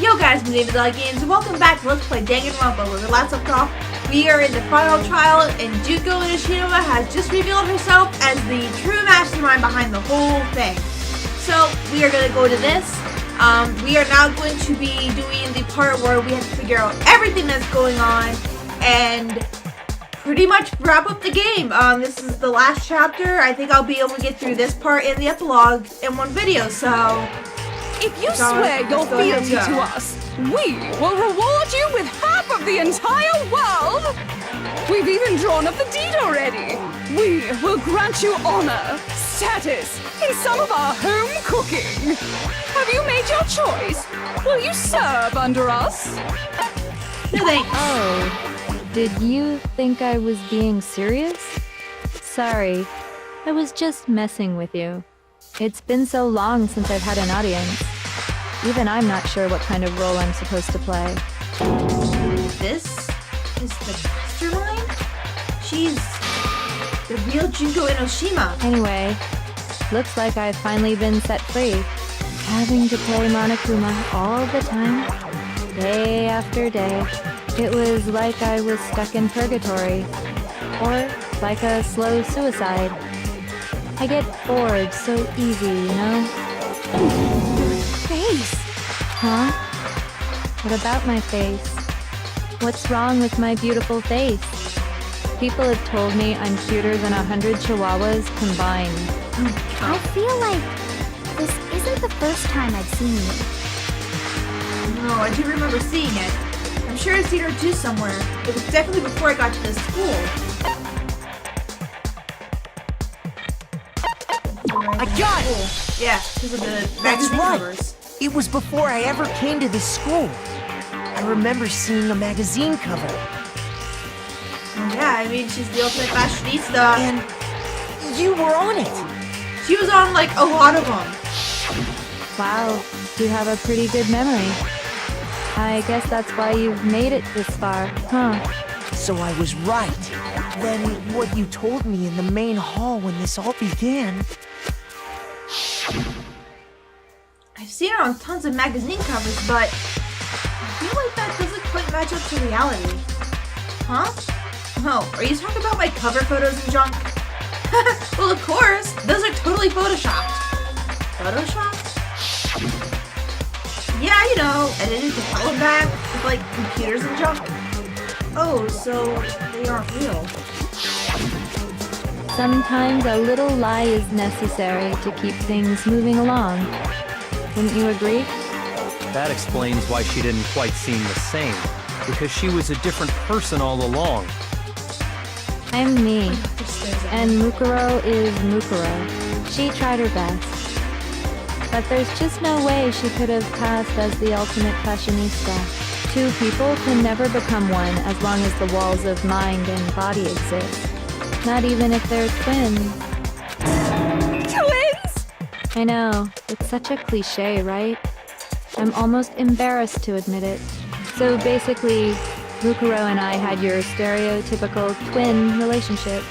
Yo guys, my name is Games and welcome back to Let's Play Danganronpa. Where we last left off, we are in the final trial and Junko Inishima has just revealed herself as the true mastermind behind the whole thing. So we are going to go to this. We are now going to be doing the part where we have to figure out everything that's going on and pretty much wrap up the game. This is the last chapter. I think I'll be able to get through this part and the epilogue in one video, so... If you swear your fealty to us, we will reward you with half of the entire world! We've even drawn up the deed already! We will grant you honor, status, in some of our home cooking! Have you made your choice? Will you serve under us? No thanks. Oh, did you think I was being serious? Sorry, I was just messing with you. It's been so long since I've had an audience. Even I'm not sure what kind of role I'm supposed to play. This is the mastermind? She's the real Junko Inoshima. Anyway, looks like I've finally been set free. Having to play Monokuma all the time, day after day. It was like I was stuck in purgatory. Or like a slow suicide. I get bored so easy, you know? Your face! Huh? What about my face? What's wrong with my beautiful face? People have told me I'm cuter than 100 chihuahuas combined. I feel like this isn't the first time I've seen you. No, I do remember seeing it. I'm sure I've seen her too somewhere. It was definitely before I got to this school. I got it! Yeah, because of the That's magazine right. covers. It was before I ever came to this school. I remember seeing a magazine cover. Yeah, I mean, she's the ultimate fashionista. And you were on it. She was on, like, a lot of them. Wow, you have a pretty good memory. I guess that's why you've made it this far, huh? So I was right. Then what you told me in the main hall when this all began... I've seen her on tons of magazine covers, but I feel like that doesn't quite match up to reality. Huh? Oh, are you talking about my cover photos and junk? Well, of course! Those are totally photoshopped. Photoshopped? Yeah, you know, edited to follow back with, like, computers and junk. Oh, so they aren't real. Sometimes a little lie is necessary to keep things moving along. Wouldn't you agree? That explains why she didn't quite seem the same, because she was a different person all along. I'm me, and Mukuro is Mukuro. She tried her best. But there's just no way she could have passed as the ultimate fashionista. Two people can never become one as long as the walls of mind and body exist. Not even if they're twins. Twins?! I know, it's such a cliche, right? I'm almost embarrassed to admit it. So basically, Mukuro and I had your stereotypical twin relationship.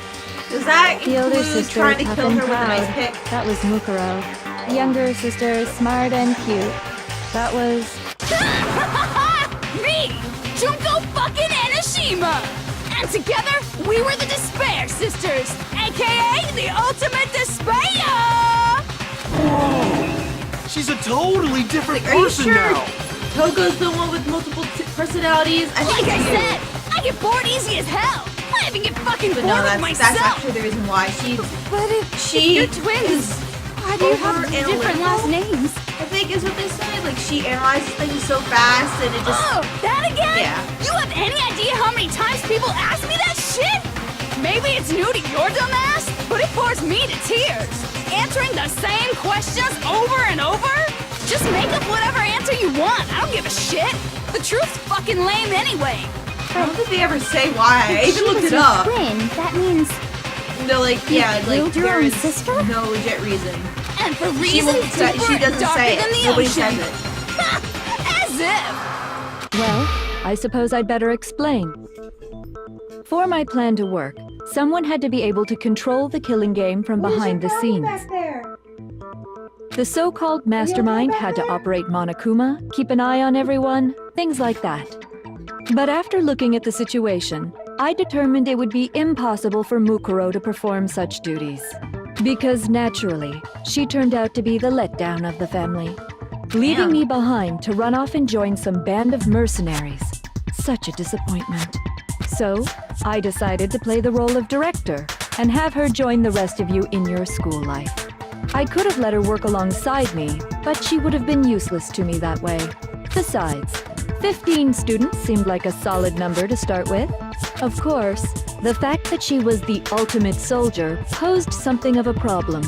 Does that The older include sister, trying to tough kill and her with a proud. nice pick? That was Mukuro. The younger sister, smart and cute. That was... Me! Junko fucking Inoshima! And together, we were the Despair Sisters, aka the Ultimate Despair! Whoa! She's a totally different Like, are you person sure now! Togo's the one with multiple personalities? I think Like I you. said, I get bored easy as hell! I even get fucking But bored no, with that's myself! actually the reason why. But if She you're twins, why do you have over different analytical? last names? I think is what they say. Like, she analyzes things so fast and it just... Oh, that again? Yeah. You have any idea how many times people ask me that shit? Maybe it's new to your dumb ass, but it bores me to tears. Answering the same questions over and over? Just make up whatever answer you want. I don't give a shit. The truth's fucking lame anyway. I don't think they ever say why. I If even she looked was it your up. twin, that means They're like, yeah, like, killed your there own is sister? no legit reason. And for She reasons won't say, deeper she and doesn't darker say than it. the Nobody ocean. says it. As if. Well, I suppose I'd better explain. For my plan to work, someone had to be able to control the killing game from behind the scenes. The so-called mastermind had to operate Monokuma, keep an eye on everyone, things like that. But after looking at the situation, I determined it would be impossible for Mukuro to perform such duties. Because naturally, she turned out to be the letdown of the family, leaving me behind to run off and join some band of mercenaries. Such a disappointment. So, I decided to play the role of director and have her join the rest of you in your school life. I could have let her work alongside me, but she would have been useless to me that way. Besides, 15 students seemed like a solid number to start with. Of course, the fact that she was the ultimate soldier posed something of a problem.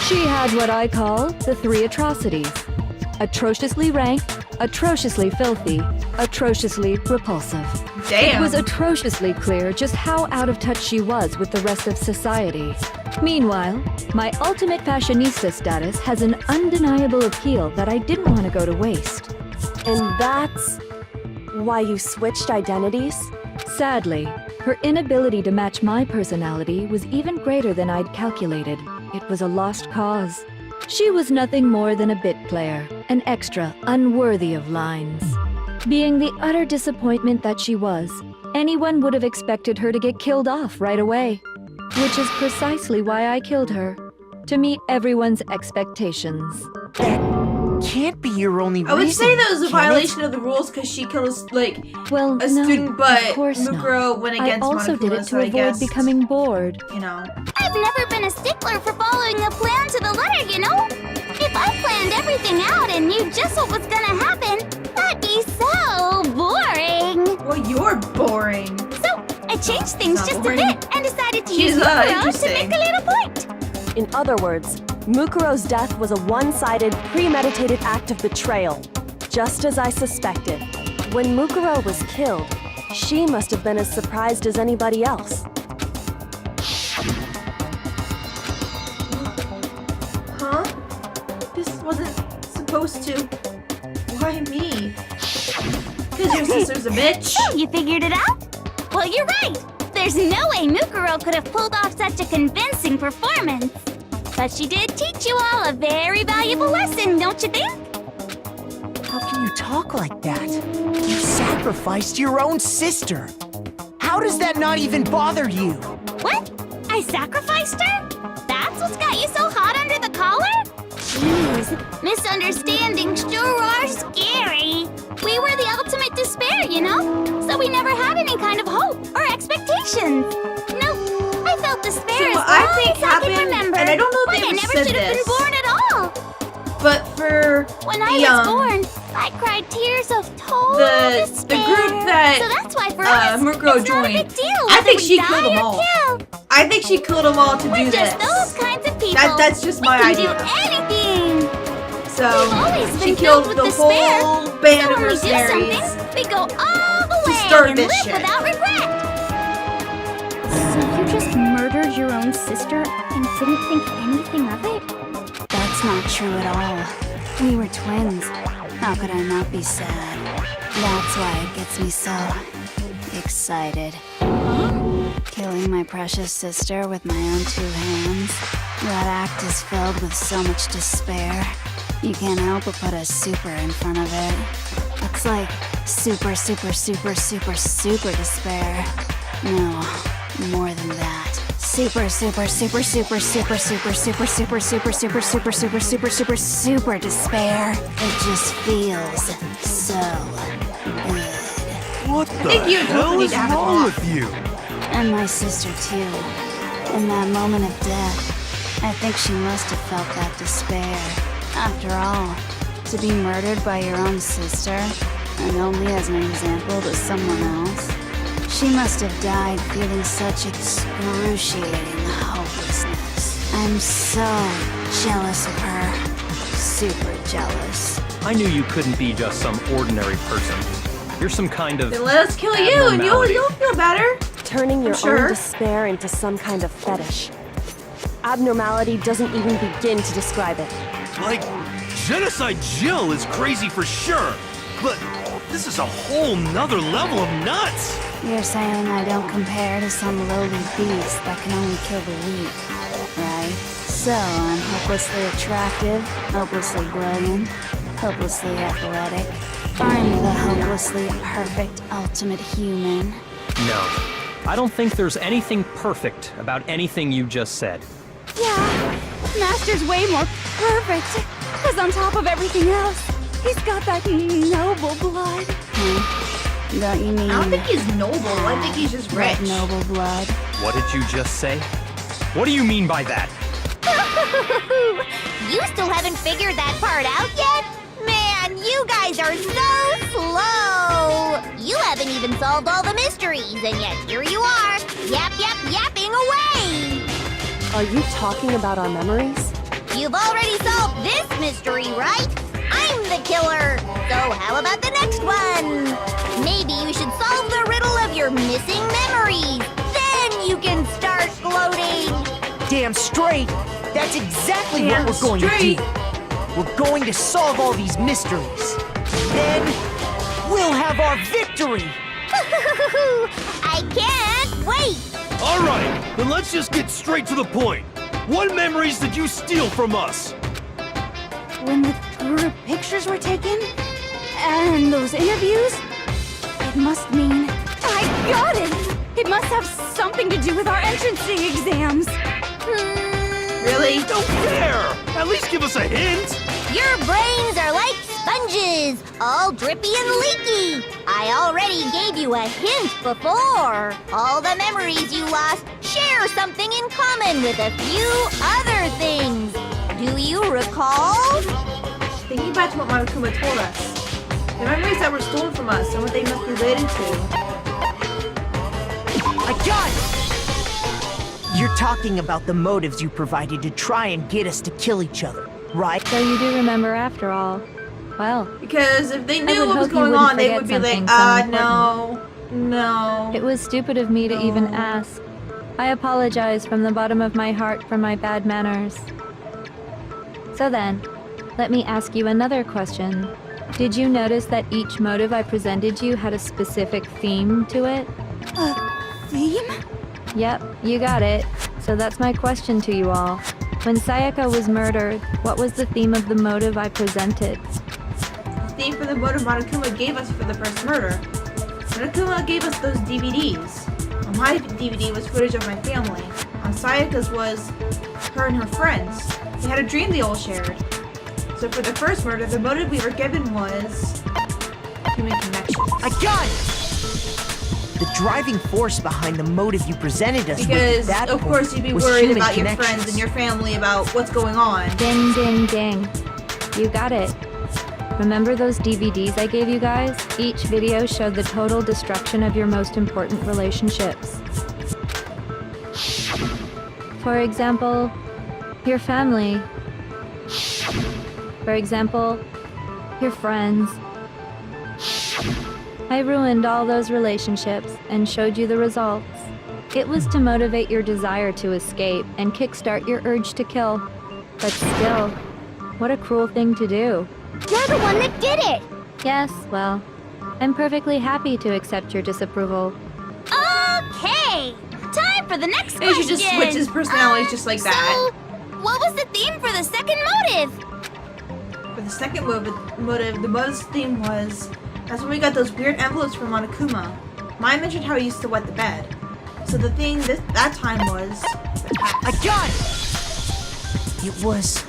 She had what I call the 3 atrocities. Atrociously rank, atrociously filthy, atrociously repulsive. Damn. It was atrociously clear just how out of touch she was with the rest of society. Meanwhile, my ultimate fashionista status has an undeniable appeal that I didn't want to go to waste. And that's why you switched identities? Sadly, her inability to match my personality was even greater than I'd calculated. It was a lost cause. She was nothing more than a bit player, an extra unworthy of lines. Being the utter disappointment that she was, anyone would have expected her to get killed off right away. Which is precisely why I killed her, to meet everyone's expectations. That can't be your only reason. I would say that was a can it? violation of the rules because she killed like Well, a no, student, but of course Mukuro not. went I against also did Monokuma, it so to I avoid guess, becoming bored. you know. I've never been a stickler for following a plan to the letter, you know? If I planned everything out and knew just what was gonna happen, that'd be so boring. Well, you're boring. So I changed things Not just boring. a bit and decided to She's, use Mukuro to interesting. make a little point. In other words, Mukuro's death was a one-sided, premeditated act of betrayal, just as I suspected. When Mukuro was killed, she must have been as surprised as anybody else. Huh? This wasn't supposed to. Why me? Because your sister's a bitch. Oh, you figured it out? Well, you're right. There's no way Mukuro could have pulled off such a convincing performance. But she did teach you all a very valuable lesson, don't you think? How can you talk like that? You sacrificed your own sister. How does that not even bother you? What? I sacrificed her? That's what's got you so hot under the collar? Jeez, misunderstandings sure are scary. We were the ultimate despair, you know? So we never had any kind of hope or expectations. No, I felt despair So as what I long think as I happened, can remember. and I don't know if like they I ever never said should have been this. born at all. But for When I was born, I cried tears of total the despair. group that so that's why for us, Mukuro it's not a joined, big deal I whether think we she die killed them or all. kill. I think she killed them all to We're do just this. those kinds of people. That's just my we can idea. do anything. So We've always she been killed filled with the despair. whole band So of when we do mercenaries. something, we go all the way start and this live shit. without regret. So you just murdered your own sister and didn't think anything of it? That's not true at all. We were twins. How could I not be sad? That's why it gets me so excited. Killing my precious sister with my own 2 hands. That act is filled with so much despair. You can't help but put a super in front of it. It's like super, super, super, super, super despair. No, more than that. Super, super, super, super, super, super, super, super, super, super, super, super, super, super, super despair. It just feels so good. What the think you hell totally is have it wrong all. with you? And my sister too. In that moment of death, I think she must have felt that despair. After all, to be murdered by your own sister, and only as an example to someone else, she must have died feeling such excruciating hopelessness. I'm so jealous of her. Super jealous. I knew you couldn't be just some ordinary person. You're some kind of Then let us kill you and abnormality. you'll feel better. Turning your sure. own despair into some kind of fetish. Abnormality doesn't even begin to describe it. Like, Genocide Jill is crazy for sure, but this is a whole nother level of nuts! You're saying I don't compare to some lowly beast that can only kill the weak, right? So I'm hopelessly attractive, hopelessly brilliant, hopelessly athletic. I'm the hopelessly perfect ultimate human. No. I don't think there's anything perfect about anything you just said. Yeah, Master's way more perfect. Because on top of everything else, he's got that noble blood. Don't you mean I don't think he's noble. I think he's just rich. that noble blood? What did you just say? What do you mean by that? You still haven't figured that part out yet? Man, you guys are so slow! You haven't even solved all the mysteries, and yet here you are, yapping away! Are you talking about our memories? You've already solved this mystery, right? I'm the killer! So how about the next one? Maybe you should solve the riddle of your missing memories. Then you can start gloating! Damn straight! That's exactly Damn what we're going straight. to do! We're going to solve all these mysteries. Then, we'll have our victory! I can't wait! All right, then let's just get straight to the point. What memories did you steal from us? When the group pictures were taken, and those interviews, it must mean... I got it! It must have something to do with our entrancing exams. Really? Don't care! At least give us a hint! Your brains are like sponges, all drippy and leaky. I already gave you a hint before. All the memories you lost share something in common with a few other things. Do you recall? Thinking back to what Monokuma told us. The memories that were stolen from us and what they must be related to. I got it! You're talking about the motives you provided to try and get us to kill each other, right? So you do remember after all. Well, Because if they knew would what was hope you going wouldn't on, they forget would be like, something so no. it was stupid of me to even ask. I apologize from the bottom of my heart for my bad manners. So then, let me ask you another question. Did you notice that each motive I presented you had a specific theme to it? Theme? Yep, you got it. So that's my question to you all. When Sayaka was murdered, what was the theme of the motive I presented? The theme for the motive Monokuma gave us for the first murder. Monokuma gave us those DVDs. On my DVD was footage of my family. On Sayaka's was her and her friends. They had a dream they all shared. So for the first murder, the motive we were given was human connection. I got it! The driving force behind the motive you presented us with Because, at that of point course, you'd be was worried human about your connections. friends and your family about what's going on. Ding, ding, ding. You got it. Remember those DVDs I gave you guys? Each video showed the total destruction of your most important relationships. For example, your family. For example, your friends. I ruined all those relationships and showed you the results. It was to motivate your desire to escape and kickstart your urge to kill. But still, what a cruel thing to do. You're the one that did it! Yes, well, I'm perfectly happy to accept your disapproval. Okay! Time for the next They question! should just switch his personalities just like that. So, what was the theme for the second motive? For the second motive, the motive's theme was, that's when we got those weird envelopes from Monokuma. Mine mentioned how he used to wet the bed. So the thing that time was the past. I got it! It was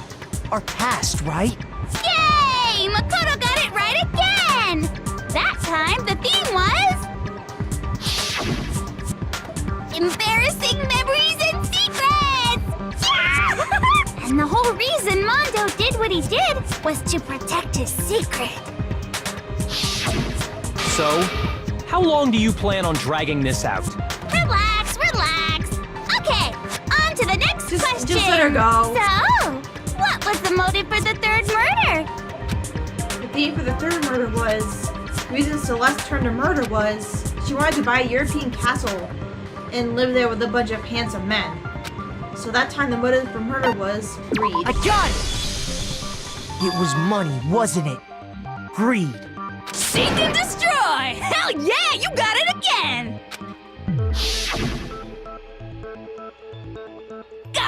our past, right? Yay! Makoto got it right again! That time, the theme was... embarrassing memories and secrets! Yeah! And the whole reason Mondo did what he did was to protect his secret. So, how long do you plan on dragging this out? Relax, relax. Okay, on to the next question. Just let her go. So, what was the motive for the third murder? The theme for the third murder was, the reason Celeste turned to murder was, she wanted to buy a European castle and live there with a bunch of handsome men. So that time the motive for murder was greed. I got it! It was money, wasn't it? Greed. Seek and destroy! Hell yeah, you got it again!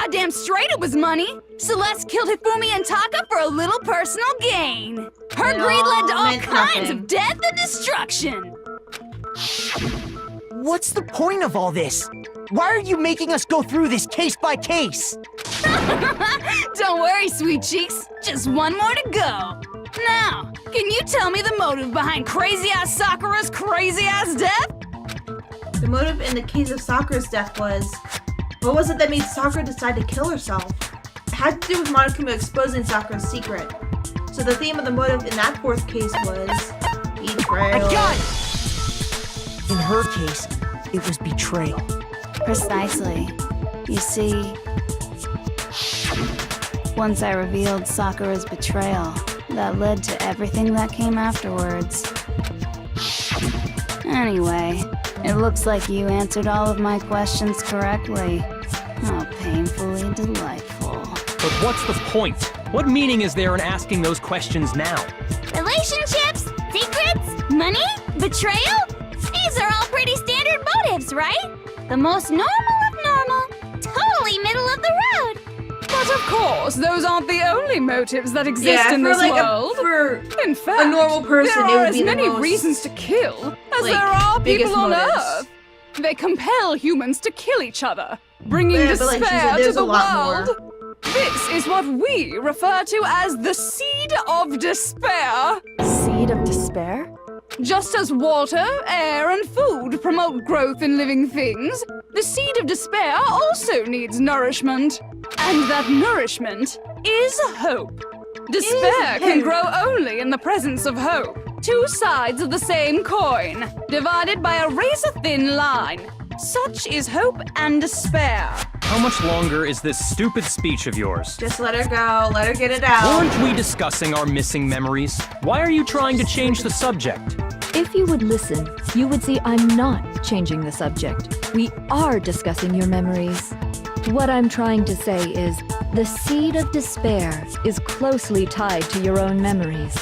goddamn straight it was money. Celeste killed Hifumi and Taka for a little personal gain. Her It greed led to all all meant kinds nothing. of death and destruction. What's the point of all this? Why are you making us go through this case by case? Don't worry, sweet cheeks. Just one more to go. Now, can you tell me the motive behind crazy-ass Sakura's crazy-ass death? The motive in the case of Sakura's death was... What was it that made Sakura decide to kill herself? It had to do with Monokuma exposing Sakura's secret. So the theme of the motive in that fourth case was... betrayal. I got it! In her case, it was betrayal. Precisely. You see, once I revealed Sakura's betrayal, that led to everything that came afterwards. Anyway, it looks like you answered all of my questions correctly. How painfully delightful. But what's the point? What meaning is there in asking those questions now? Relationships? Secrets? Money? Betrayal? These are all pretty standard motives, right? The most normal of normal. Totally middle of the road. But of course, those aren't the only motives that exist in for this like world. for In fact, normal person, there it are would as be the many most, reasons to kill as like, there are biggest people on motives. Earth. They compel humans to kill each other, bringing Yeah, but like she said, despair to there's a the lot world. This is what we refer to as the seed of despair. Seed of despair? Just as water, air, and food promote growth in living things, the seed of despair also needs nourishment. And that nourishment is hope. Despair can grow only in the presence of hope. Two sides of the same coin, divided by a razor-thin line. Such is hope and despair. How much longer is this stupid speech of yours? Just let her go. Let her get it out. Aren't we discussing our missing memories? Why are you trying to change the subject? If you would listen, you would see I'm not changing the subject. We are discussing your memories. What I'm trying to say is, the seed of despair is closely tied to your own memories.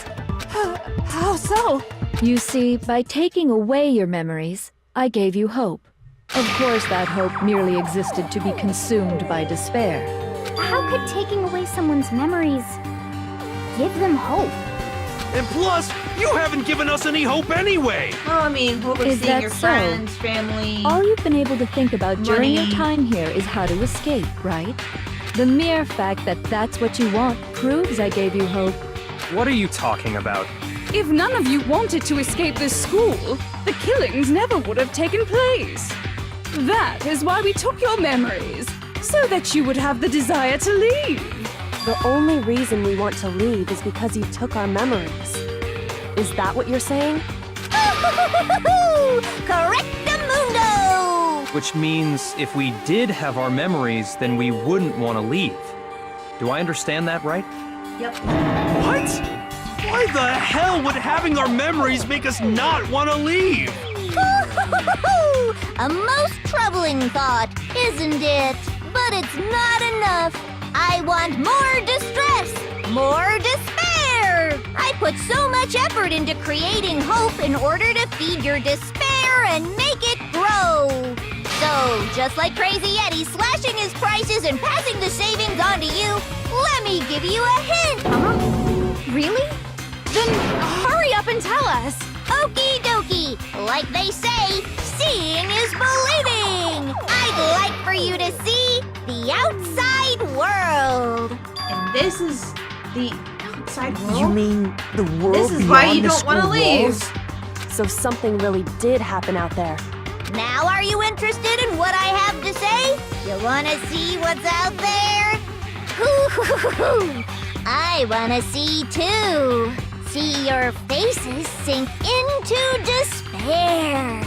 How so? You see, by taking away your memories, I gave you hope. Of course, that hope merely existed to be consumed by despair. How could taking away someone's memories give them hope? And plus, you haven't given us any hope anyway! Well, I mean, hope of Is seeing that your so? friends, family. All you've been able to think about during your Money. time here is how to escape, right? The mere fact that that's what you want proves I gave you hope. What are you talking about? If none of you wanted to escape this school, the killings never would have taken place. That is why we took your memories, so that you would have the desire to leave. The only reason we want to leave is because you took our memories. Is that what you're saying? Correctamundo! Which means if we did have our memories, then we wouldn't want to leave. Do I understand that right? Yep. What? Why the hell would having our memories make us not want to leave? A most troubling thought, isn't it? But it's not enough. I want more distress, more despair. I put so much effort into creating hope in order to feed your despair and make it grow. So, just like Crazy Eddie slashing his prices and passing the savings on to you, let me give you a hint. Really? Then hurry up and tell us. Okie dokie. Like they say, seeing is believing. I'd like for you to see the outside world. And this is the outside world? You mean the world This is why you beyond the don't want to school leave. walls? So something really did happen out there. Now are you interested in what I have to say? You wanna see what's out there? Hoo-hoo-hoo-hoo. I wanna see too. See your faces sink into despair.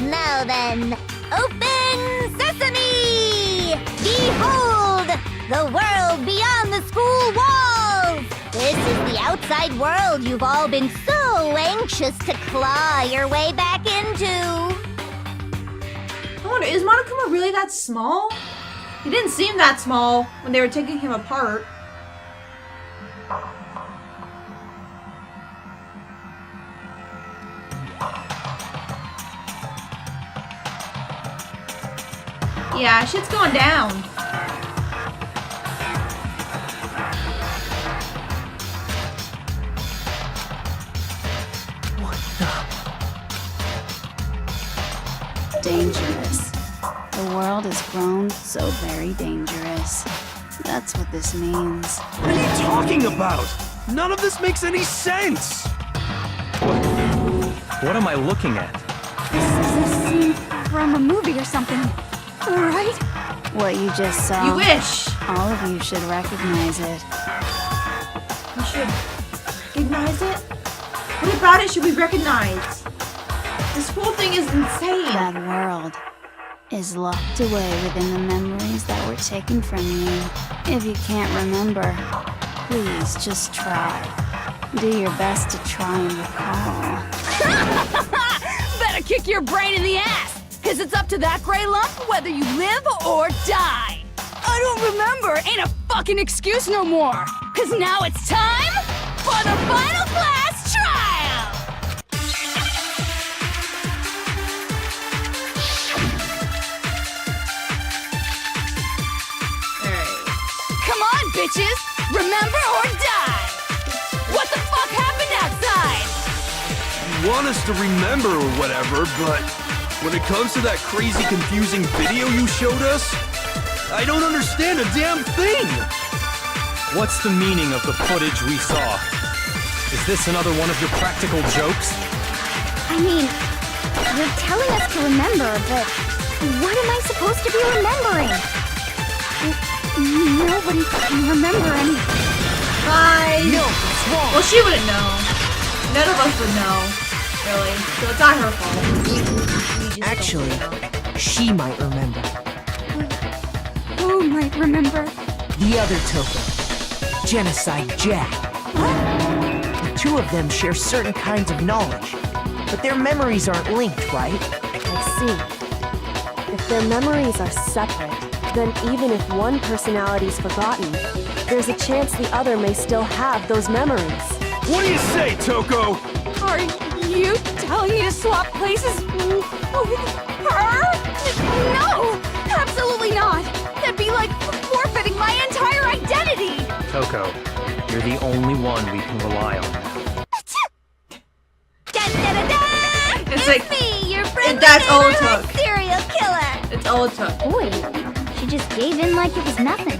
Now then, open sesame! Behold, the world beyond the school walls! This is the outside world you've all been so anxious to claw your way back into. I wonder, is Monokuma really that small? He didn't seem that small when they were taking him apart. Yeah, shit's going down. Dangerous. The world has grown so very dangerous. That's what this means. What are you talking about? None of this makes any sense! What am I looking at? This is a scene from a movie or something, right? What you just saw. You wish. All of you should recognize it. We should recognize it? What about it should we recognize? This whole thing is insane. That world is locked away within the memories that were taken from you. If you can't remember, please just try. Do your best to try and recall. Better kick your brain in the ass, cause it's up to that gray lump whether you live or die. I don't remember ain't a fucking excuse no more, cause now it's time for the final class trial! Come on, bitches! Remember or die! What the fuck happened outside? You want us to remember or whatever, but when it comes to that crazy, confusing video you showed us, I don't understand a damn thing! What's the meaning of the footage we saw? Is this another one of your practical jokes? I mean, you're telling us to remember, but what am I supposed to be remembering? Nobody can remember any. Bye. No, what's wrong? Well, she wouldn't know. None of us would know, really. So it's not her fault. We just Actually, don't know. she might remember. Who might remember? The other Toko, Genocide Jack. The two of them share certain kinds of knowledge, but their memories aren't linked, right? I see. If their memories are separate, then even if one personality's forgotten, there's a chance the other may still have those memories. What do you say, Toko? Are you telling me to swap places with her? No! Absolutely not! That'd be like forfeiting my entire identity! Toko, you're the only one we can rely on. It's like, Me, your friend, that's all it took. serial killer. It's all it took. Boy, she just gave in like it was nothing.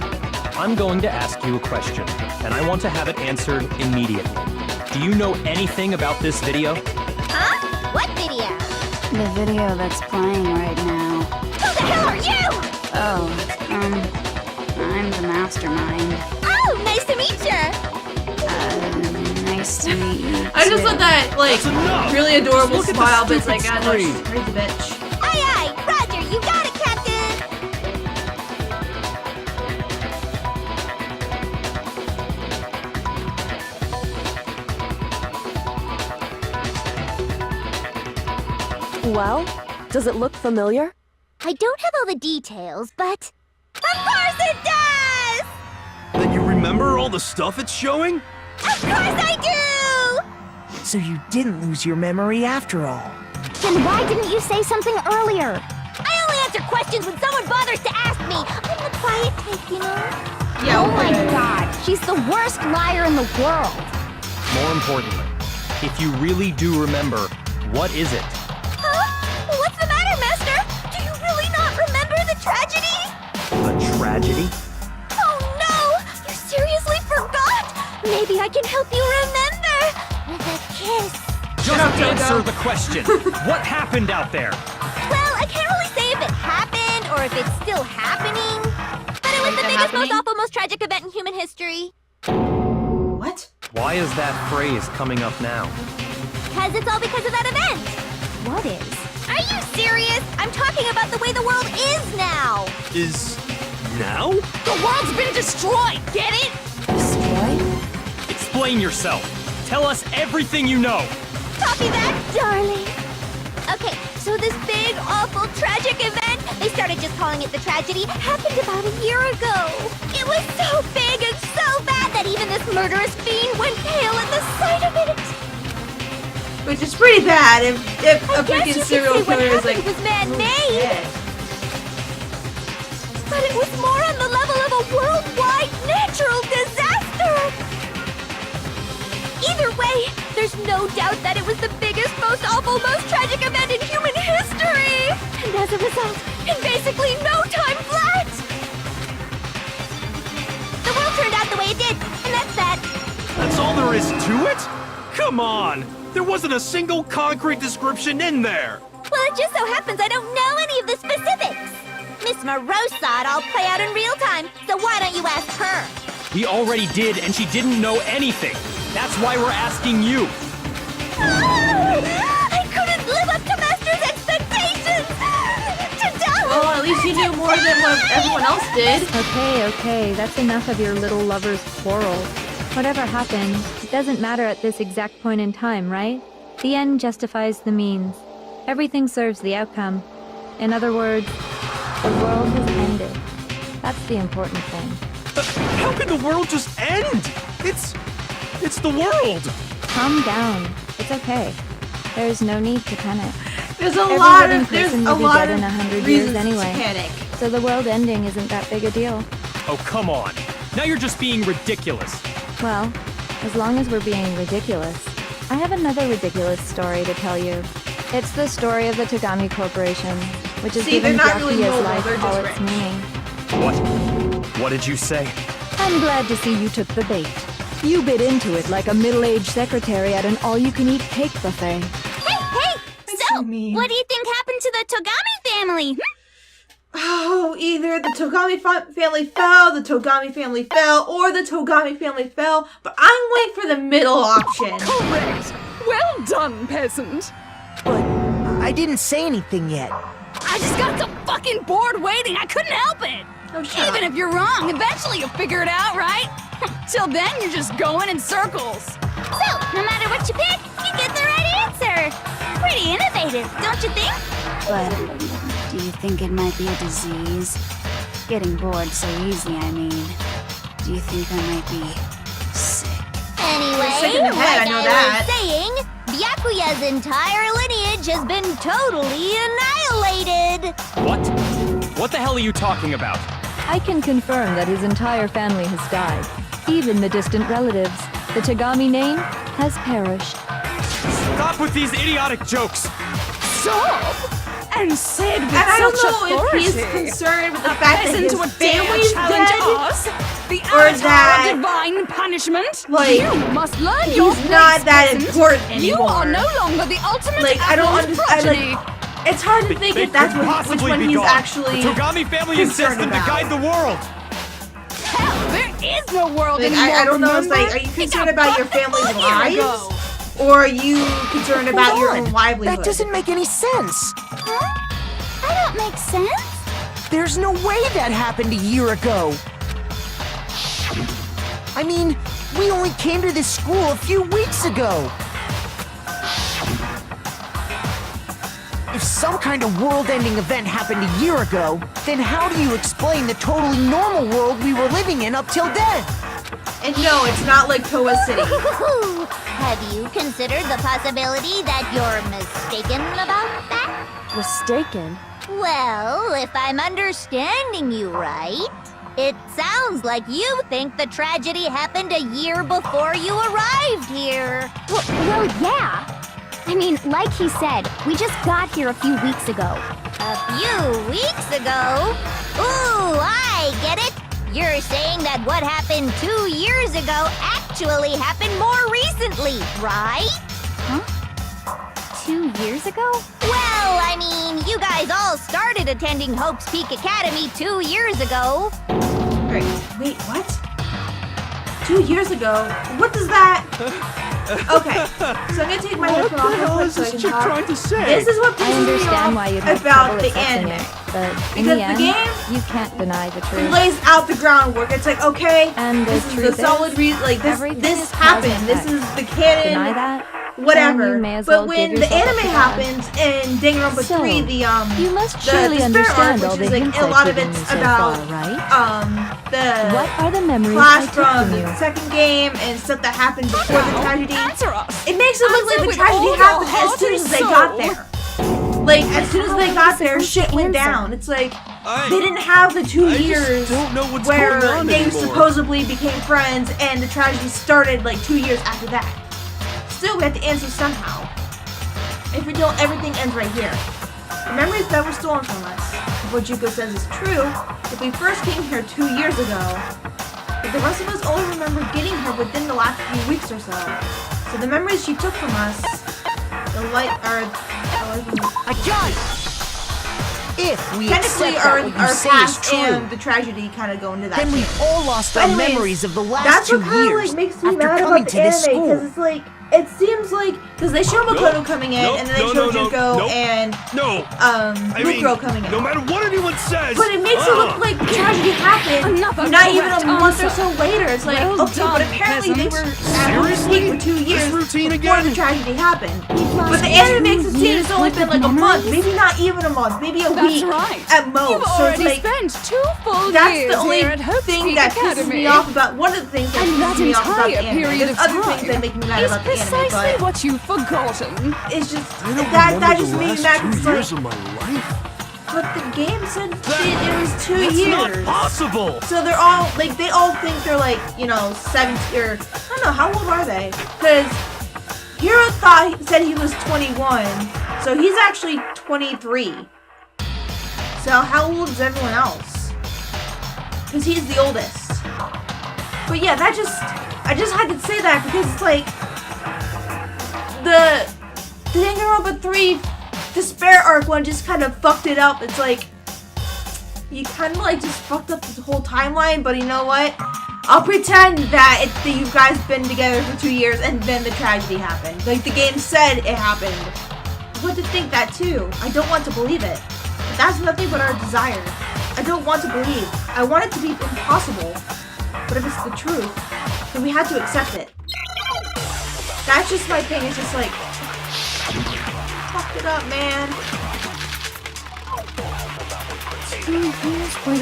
I'm going to ask you a question, and I want to have it answered immediately. Do you know anything about this video? Huh? What video? The video that's playing right now. Who the hell are you? Oh, I'm the mastermind. Oh, nice to meet you. Nice to meet you. I just too. love that, like, That's enough. really adorable Just look at the smile, but it's like, stupid ah, no, she's a screen. crazy bitch. Aye, aye. Roger, you got it, Captain. Well, does it look familiar? I don't have all the details, but... Of course it does! Then you remember all the stuff it's showing? Of course I do! So you didn't lose your memory after all. Then why didn't you say something earlier? I only answer questions when someone bothers to ask me. I'm the quiet type, you know? Yeah, Oh my okay. god, she's the worst liar in the world. More importantly, if you really do remember, what is it? Huh? What's the matter, Master? Do you really not remember the tragedy? A tragedy? Oh no! You seriously forgot? Maybe I can help you remember with a kiss. Just up, Toko. answer the question. What happened out there? Well, I can't really say if it happened or if it's still happening. But it was the biggest, most awful, most tragic event in human history. What? Why is that phrase coming up now? Because it's all because of that event. What is? Are you serious? I'm talking about the way the world is now. Is now? The world's been destroyed, get it? Destroyed? Explain yourself. Tell us everything you know. Copy that, darling. Okay, so this big, awful, tragic event, they started just calling it the tragedy, happened about a year ago. It was so big and so bad that even this murderous fiend went pale at the sight of it. Which is pretty bad if I a guess freaking you serial could say what killer is like, happened was man-made. dead. But it was more on the level of a worldwide natural disaster! Either way, there's no doubt that it was the biggest, most awful, most tragic event in human history! And as a result, in basically no time flat! The world turned out the way it did, and that's that. That's all there is to it? Come on! There wasn't a single concrete description in there! Well, it just so happens I don't know any of the specifics. Miss Moreau saw it all play out in real time, so why don't you ask her? We already did, and she didn't know anything. That's why we're asking you. I couldn't live up to Master's expectations! To die! Well, at least you knew more than what everyone else did. Okay, that's enough of your little lover's quarrel. Whatever happened, it doesn't matter at this exact point in time, right? The end justifies the means. Everything serves the outcome. In other words, the world has ended. That's the important thing. How can the world just end? It's the world! Calm down. It's okay. There's no need to panic. There's a Every lot living of there's person a will be lot dead in of 100 years reasons anyway. to panic. So the world ending isn't that big a deal. Oh, come on. Now you're just being ridiculous. Well, as long as we're being ridiculous, I have another ridiculous story to tell you. It's the story of the Togami Corporation, which has See, they're given not really Byakuya's mobile, life they're all just its rich. meaning. What did you say? I'm glad to see you took the bait. You bit into it like a middle-aged secretary at an all-you-can-eat cake buffet. Hey! So, mean. what do you think happened to the Togami family? Oh, either the Togami family fell, the Togami family fell, or the Togami family fell, but I'm waiting for the middle option. Correct! Well done, peasant! But I didn't say anything yet. I just got so fucking bored waiting, I couldn't help it! Oh, shut Even up. if you're wrong, eventually you'll figure it out, right? Till then, you're just going in circles. So, no matter what you pick, you get the right answer. Pretty innovative, don't you think? But do you think it might be a disease? Getting bored so easy, I mean. Do you think I might be sick? Anyway, sick in the head, like I know was that. saying, Byakuya's entire lineage has been totally annihilated. What? What the hell are you talking about? I can confirm that his entire family has died. Even the distant relatives. The Togami name has perished. Stop with these idiotic jokes! Stop! And said with And I don't such know authority. if he's concerned with the fact that his Peasant would dare family's challenge dead, us, the or avatar that- of divine punishment. like, you must learn your he's not place, that peasant. important You anymore. are no longer the ultimate Like, I don't Apple's understand, progeny. It's hard to think They if that's couldn't what, which possibly one be he's gone. actually The Togami family is concerned destined to about. guide the world! Hell, there is no world Like, anymore. I don't know, it's remember? like, are you It concerned got about your fucked family's a year lives? ago. Or are you concerned about your Hold own on. livelihood? That doesn't make any sense. That don't make sense. There's no way that happened a year ago. I mean, we only came to this school a few weeks ago. If some kind of world-ending event happened a year ago, then how do you explain the totally normal world we were living in up till then? And no, it's not like Toa City. Have you considered the possibility that you're mistaken about that? Mistaken? Well, if I'm understanding you right, it sounds like you think the tragedy happened a year before you arrived here. Well, yeah. I mean, like he said, we just got here a few weeks ago. A few weeks ago? Ooh, I get it. You're saying that what happened 2 years ago actually happened more recently, right? 2 years ago? Well, I mean, you guys all started attending Hope's Peak Academy 2 years ago. Right. Wait, what? 2 years ago? What does that... Okay, so I'm gonna take my headphone off real quick so I can talk. to say? This is what I pisses me understand why off you'd have about trouble the accepting anime. it, but in Because the the end, game you can't deny the It truth. lays out the groundwork. It's like, okay, And the this is the truth solid is, reason. Like this, everything this is cause and happened. This effect. is the canon. Deny that? Whatever. Then you may as well But when give the yourself up anime to God. happens in Danganronpa So, 3, You must the surely despair understand arc, all which the is like hints a I've lot of given it's you so about far, right? the What are the memories I clash took from from the you? second game and stuff that happened before the tragedy. Answer us. It makes it look Answer like the with tragedy all your happened as heart soon and as they got soul. there. Like as soon as How they am I got there, supposed shit to went answer? down. It's like They didn't have the 2 years just don't know what's where going on they anymore. supposedly became friends and the tragedy started like 2 years after that. Still, we have to answer somehow. If we don't, everything ends right here. The memories that were stolen from us. If what Junko says is true, if we first came here 2 years ago, but the rest of us only remember getting here within the last few weeks or so. So the memories she took from us, the light are... I got it! If we Technically, accept our that what you say is past true, and the tragedy kind of go into that then too. we've all lost But our anyways, memories of the last that's 2 what kind of years like makes me after mad coming about to the this anime school. because it's like it seems like because they show Makoto coming in and then they show Junko and Mukuro coming in. No matter what anyone says. But it makes it look like the tragedy happened Another not even a correct month or answer. so later. It's like, Well okay, but done, apparently they were peasant. at Seriously? for 2 years This routine before again? the tragedy happened. But the anime makes it seem it's only been like a month, maybe not even a month, maybe a That's week right. at most. You've So it's already like spent 2 full that's years the only here at Hope thing Peak that pisses Academy. me off about one of the things that And pisses that me off about the entire anime. period There's of other things that time make me mad is about the anime, precisely but what you've forgotten. it's just I don't that remember just the made me last mad 2 because years like, of my life. but the game said it was 2 That's years. not possible. So they're all like they all think they're like 17 or I don't know how old are they? Because Hiro said he was 21, so he's actually 23. So how old is everyone else? Because he's the oldest. But yeah, I just had to say that because it's like the Danganronpa 3 Despair arc one just kind of fucked it up. It's like you kind of like just fucked up the whole timeline, but you know what? I'll pretend that you guys been together for 2 years and then the tragedy happened. Like the game said it happened. I want to think that too. I don't want to believe it. But that's nothing but our desire. I don't want to believe. I want it to be impossible. But if it's the truth, then we have to accept it. That's just my thing. It's just like fucked it up, man. Then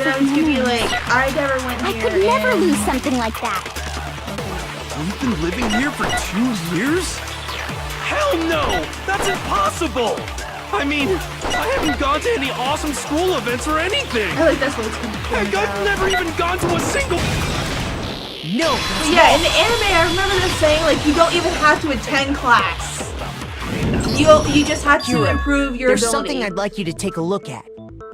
I was gonna be like, I never went I here. could never and- lose something like that. We've been living here for 2 years? Hell no! That's impossible! I mean, I haven't gone to any awesome school events or anything! I like that's what it's gonna Heck, I've never even gone to a single... No, But yeah, in the anime, I remember them saying like you don't even have to attend class. You just have to Hiro, improve your there's ability. something I'd like you to take a look at.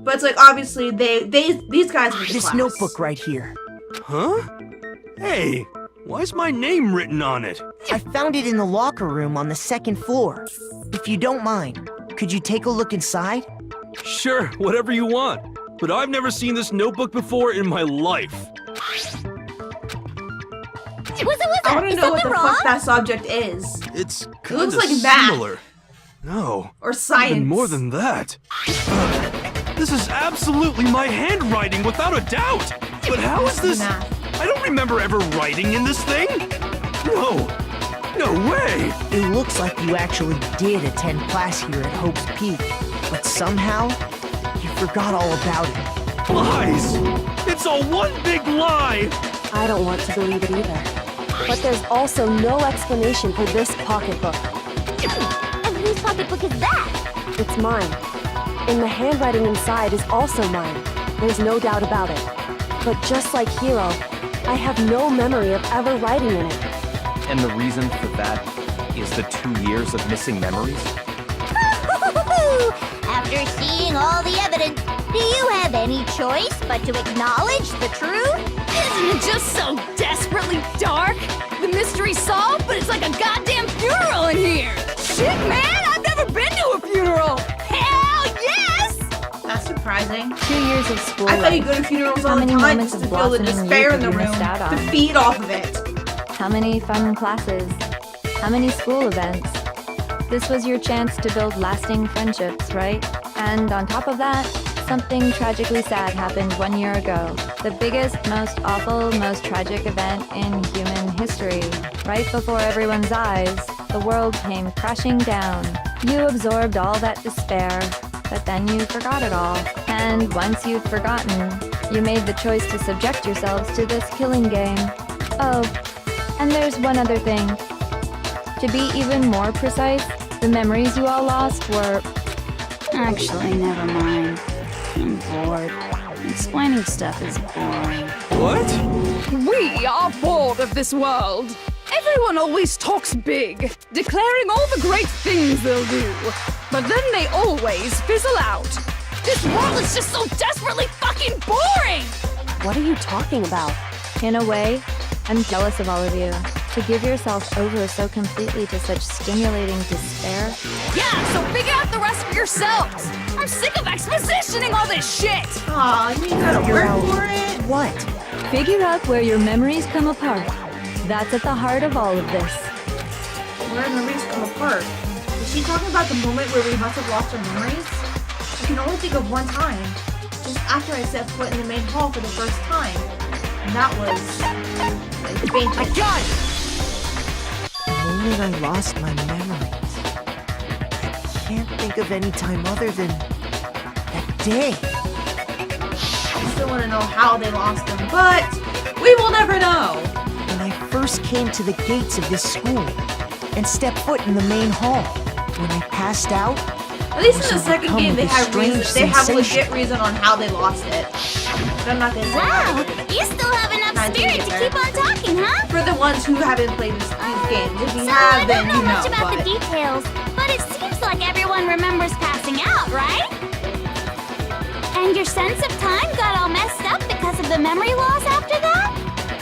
But it's like obviously these guys went to This class. notebook right here. Huh? Hey, why's my name written on it? I found it in the locker room on the 2nd floor. If you don't mind, could you take a look inside? Sure, whatever you want. But I've never seen this notebook before in my life. I want to know what the fuck that subject is. It's looks kinda like math. similar. No. Or science. Even more than that. This is absolutely my handwriting, without a doubt. But how is this? Math. I don't remember ever writing in this thing. No. No way. It looks like you actually did attend class here at Hope's Peak, but somehow, you forgot all about it. Lies. It's all one big lie. I don't want to believe it either. But there's also no explanation for this pocketbook. And whose pocketbook is that? It's mine. And the handwriting inside is also mine. There's no doubt about it. But just like Hiro, I have no memory of ever writing in it. And the reason for that is the 2 years of missing memories? After seeing all the evidence, do you have any choice but to acknowledge the truth? Isn't it just so desperately dark? The mystery's solved, but it's like a goddamn funeral in here! Shit, man! I've never been to a funeral! Hell yes! That's surprising. 2 years of school. I thought you go to funerals all How the many time moments just of to feel the blossoming despair youth in the have you room, missed out to on? feed off of it. How many fun classes? How many school events? This was your chance to build lasting friendships, right? And on top of that, something tragically sad happened 1 year ago. The biggest, most awful, most tragic event in human history. Right before everyone's eyes, the world came crashing down. You absorbed all that despair, but then you forgot it all. And once you've forgotten, you made the choice to subject yourselves to this killing game. Oh, and there's one other thing. To be even more precise, the memories you all lost were... Actually, never mind. I'm bored. Explaining stuff is boring. What? We are bored of this world. Everyone always talks big, declaring all the great things they'll do. But then they always fizzle out. This world is just so desperately fucking boring! What are you talking about? In a way, I'm jealous of all of you. To give yourself over so completely to such stimulating despair. Yeah, so figure out the rest for yourselves! I'm sick of expositioning all this shit! Aw, you gotta Figure work out for it. what? Figure out where your memories come apart. That's at the heart of all of this. Where our memories come apart. Is she talking about the moment where we must have lost our memories? I can only think of one time. Just after I set foot in the main hall for the first time. And that was... I fainted. I got it! The moment I lost my memories. I can't think of any time other than that day. I still want to know how they lost them, but we will never know. When I first came to the gates of this school and stepped foot in the main hall, when I passed out, At least in the was second overcome game, they with a have strange reason. They have sensation. legit reason on how they lost it. But I'm not gonna say Wow, that. you still have enough Time to spirit get to there. keep on talking, huh? For the ones who haven't played these games, if you So have, I then don't you know know. much about the But details, but it seems like everyone remembers passing out, right? And your sense of time got all messed up because of the memory loss after that?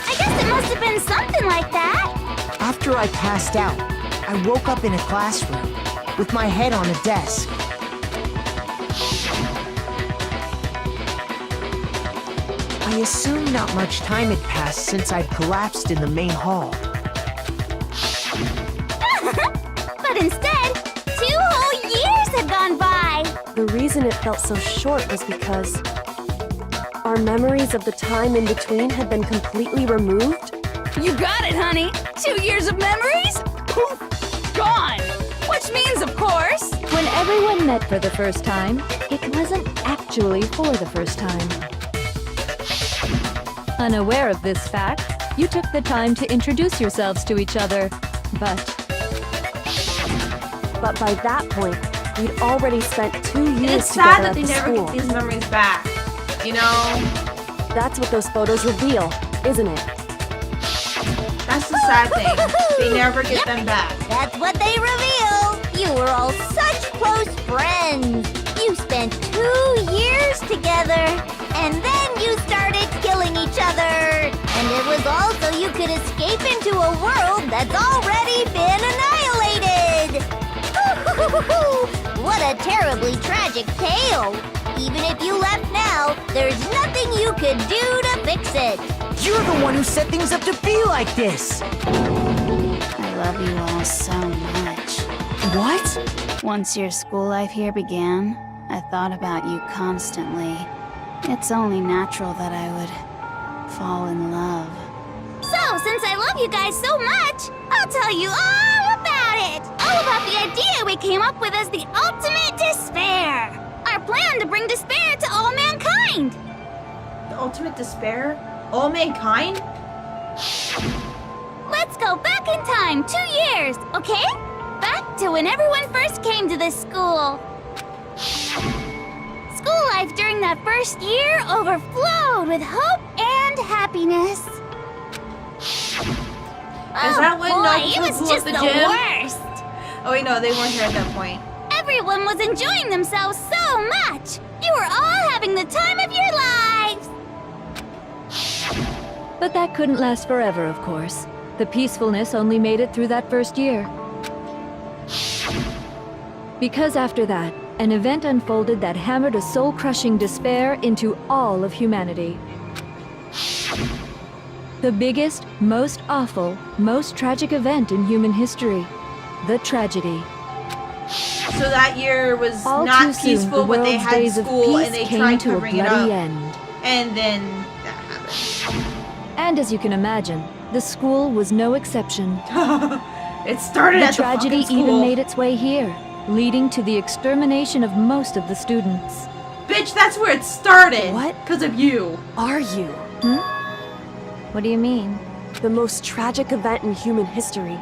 I guess it must have been something like that. after I passed out, I woke up in a classroom with my head on a desk. I assumed not much time had passed since I'd collapsed in the main hall. But instead, 2 whole years had gone by. The reason it felt so short was because our memories of the time in between had been completely removed. You got it, honey. 2 years of memories? Poof! Gone! Which means, of course... When everyone met for the first time, it wasn't actually for the first time. Unaware of this fact, you took the time to introduce yourselves to each other, but But by that point, we'd already spent 2 years it's sad together that at they the never school. get these memories back. You know? That's what those photos reveal, isn't it? That's the sad thing. They never get them back. That's what they reveal. You were all such close friends. You spent 2 years together, and then you started killing each other. And it was all so you could escape into a world that's already been annihilated. What a terribly tragic tale. Even if you left now, there's nothing you could do to fix it. You're the one who set things up to be like this! I love you all so much. What? Once your school life here began, I thought about you constantly. It's only natural that I would fall in love. So, since I love you guys so much, I'll tell you all about it. All about the idea we came up with as the ultimate despair. Our plan to bring despair to all mankind. The ultimate despair? All mankind? Let's go back in time 2 years, okay? Back to when everyone first came to this school. School life during that first year overflowed with hope and happiness. Is that when boy, Naruto it was blew up just the the gym? worst. Oh wait, no, they weren't here at that point. Everyone was enjoying themselves so much. You were all having the time of your lives. But that couldn't last forever, of course. The peacefulness only made it through that first year. Because after that, an event unfolded that hammered a soul-crushing despair into all of humanity. The biggest, most awful, most tragic event in human history. The tragedy. So that year was All not too soon, peaceful, the but they world's had days of school peace and they came tried to a covering it bloody up. end. And then that happened. And as you can imagine, the school was no exception. It started The at the tragedy fucking even school. made its way here, leading to the extermination of most of the students. Bitch, that's where it started. What? Because of you. Are you? What do you mean? The most tragic event in human history,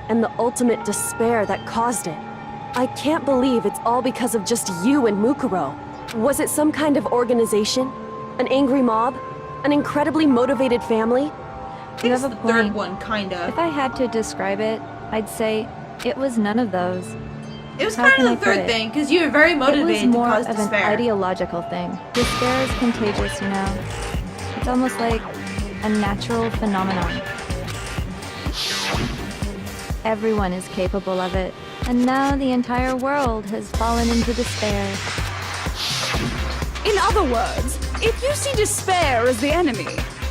and the ultimate despair that caused it. I can't believe it's all because of just you and Mukuro. Was it some kind of organization? An angry mob? An incredibly motivated family? You have a the third point. one, kinda. If I had to describe it, I'd say it was none of those. It was How kind can of I the put third it? thing, because you were very It motivated was more to cause of despair. an ideological thing. Despair is contagious, you know. It's almost like a natural phenomenon. Everyone is capable of it, and now the entire world has fallen into despair. In other words, if you see despair as the enemy,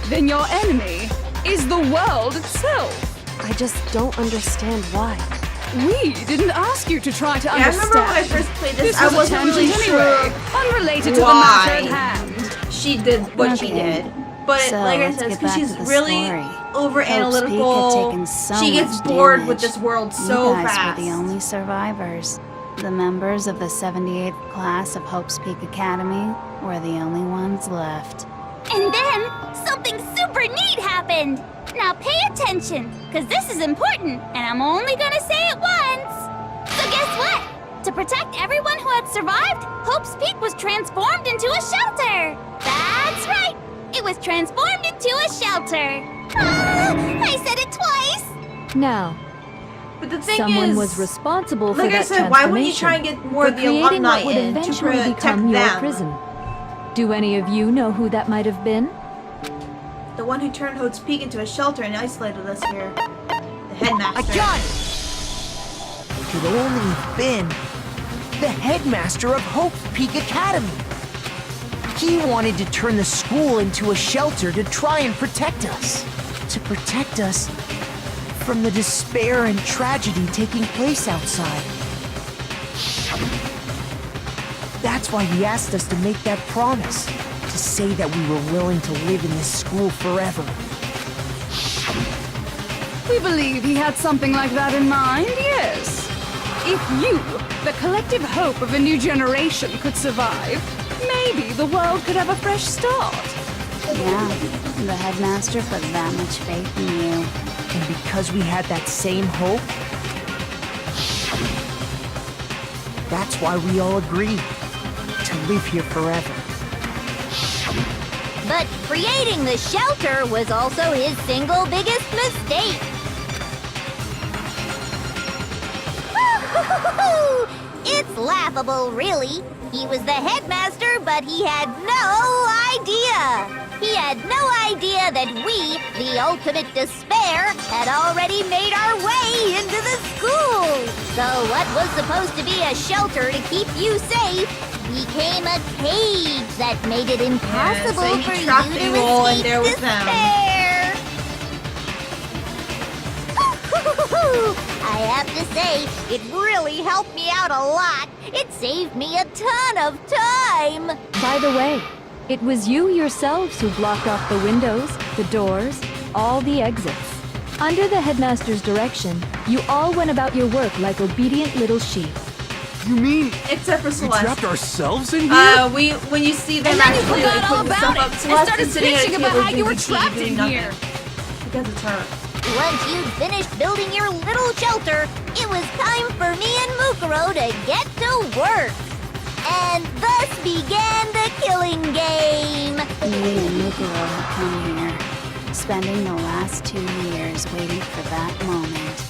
then your enemy is the world itself. I just don't understand why. We didn't ask you to try to Yeah, I understand. remember when I first played this, I was a wasn't really tangent sure anyway, unrelated to the why matter at hand. she did what she Okay. did. But So, like I let's said, get because back she's to the really story. over Hope's Peak had analytical, taken so she gets much bored with damage. this world You so guys fast. were the only survivors. The members of the 78th class of Hope's Peak Academy were the only ones left. And then something super neat happened. Now pay attention, because this is important, and I'm only gonna say it once. So guess what? To protect everyone who had survived, Hope's Peak was transformed into a shelter. That's right. It was transformed into a shelter. Ah, I said it twice. Now, But the thing someone is, was responsible for like I that said, why wouldn't you try and transformation, get more for of the creating alumni what would in to eventually protect become your them? prison. Do any of you know who that might have been? The one who turned Hope's Peak into a shelter and isolated us here. The headmaster. I got it! It could only have been the headmaster of Hope's Peak Academy. He wanted to turn the school into a shelter to try and protect us. To protect us from the despair and tragedy taking place outside. That's why he asked us to make that promise. To say that we were willing to live in this school forever. We believe he had something like that in mind, yes. If you, the collective hope of a new generation, could survive, maybe the world could have a fresh start. Yeah, the headmaster put that much faith in you. And because we had that same hope, that's why we all agreed to live here forever. But creating the shelter was also his single biggest mistake. It's laughable, really. He was the headmaster, but he had no idea. He had no idea that we, the ultimate despair, had already made our way into the school. So what was supposed to be a shelter to keep you safe became a cage that made it impossible so he for you trapped to you all in escape there with them. despair. I have to say, it really helped me out a lot. It saved me a ton of time. By the way, it was you yourselves who blocked off the windows, the doors, all the exits. Under the headmaster's direction, you all went about your work like obedient little sheep. You mean Except for we Celeste. trapped ourselves in here? When you see them And then you actually forgot like, all putting about stuff up, it and Celeste started is sitting at a bitching about table how you were drinking tea, trapped doing in nothing. here. Because it's her. Once you'd finished building your little shelter, it was time for me and Mukuro to get to work. And thus began the killing game. Me and Mukuro had come here, spending the last 2 years waiting for that moment.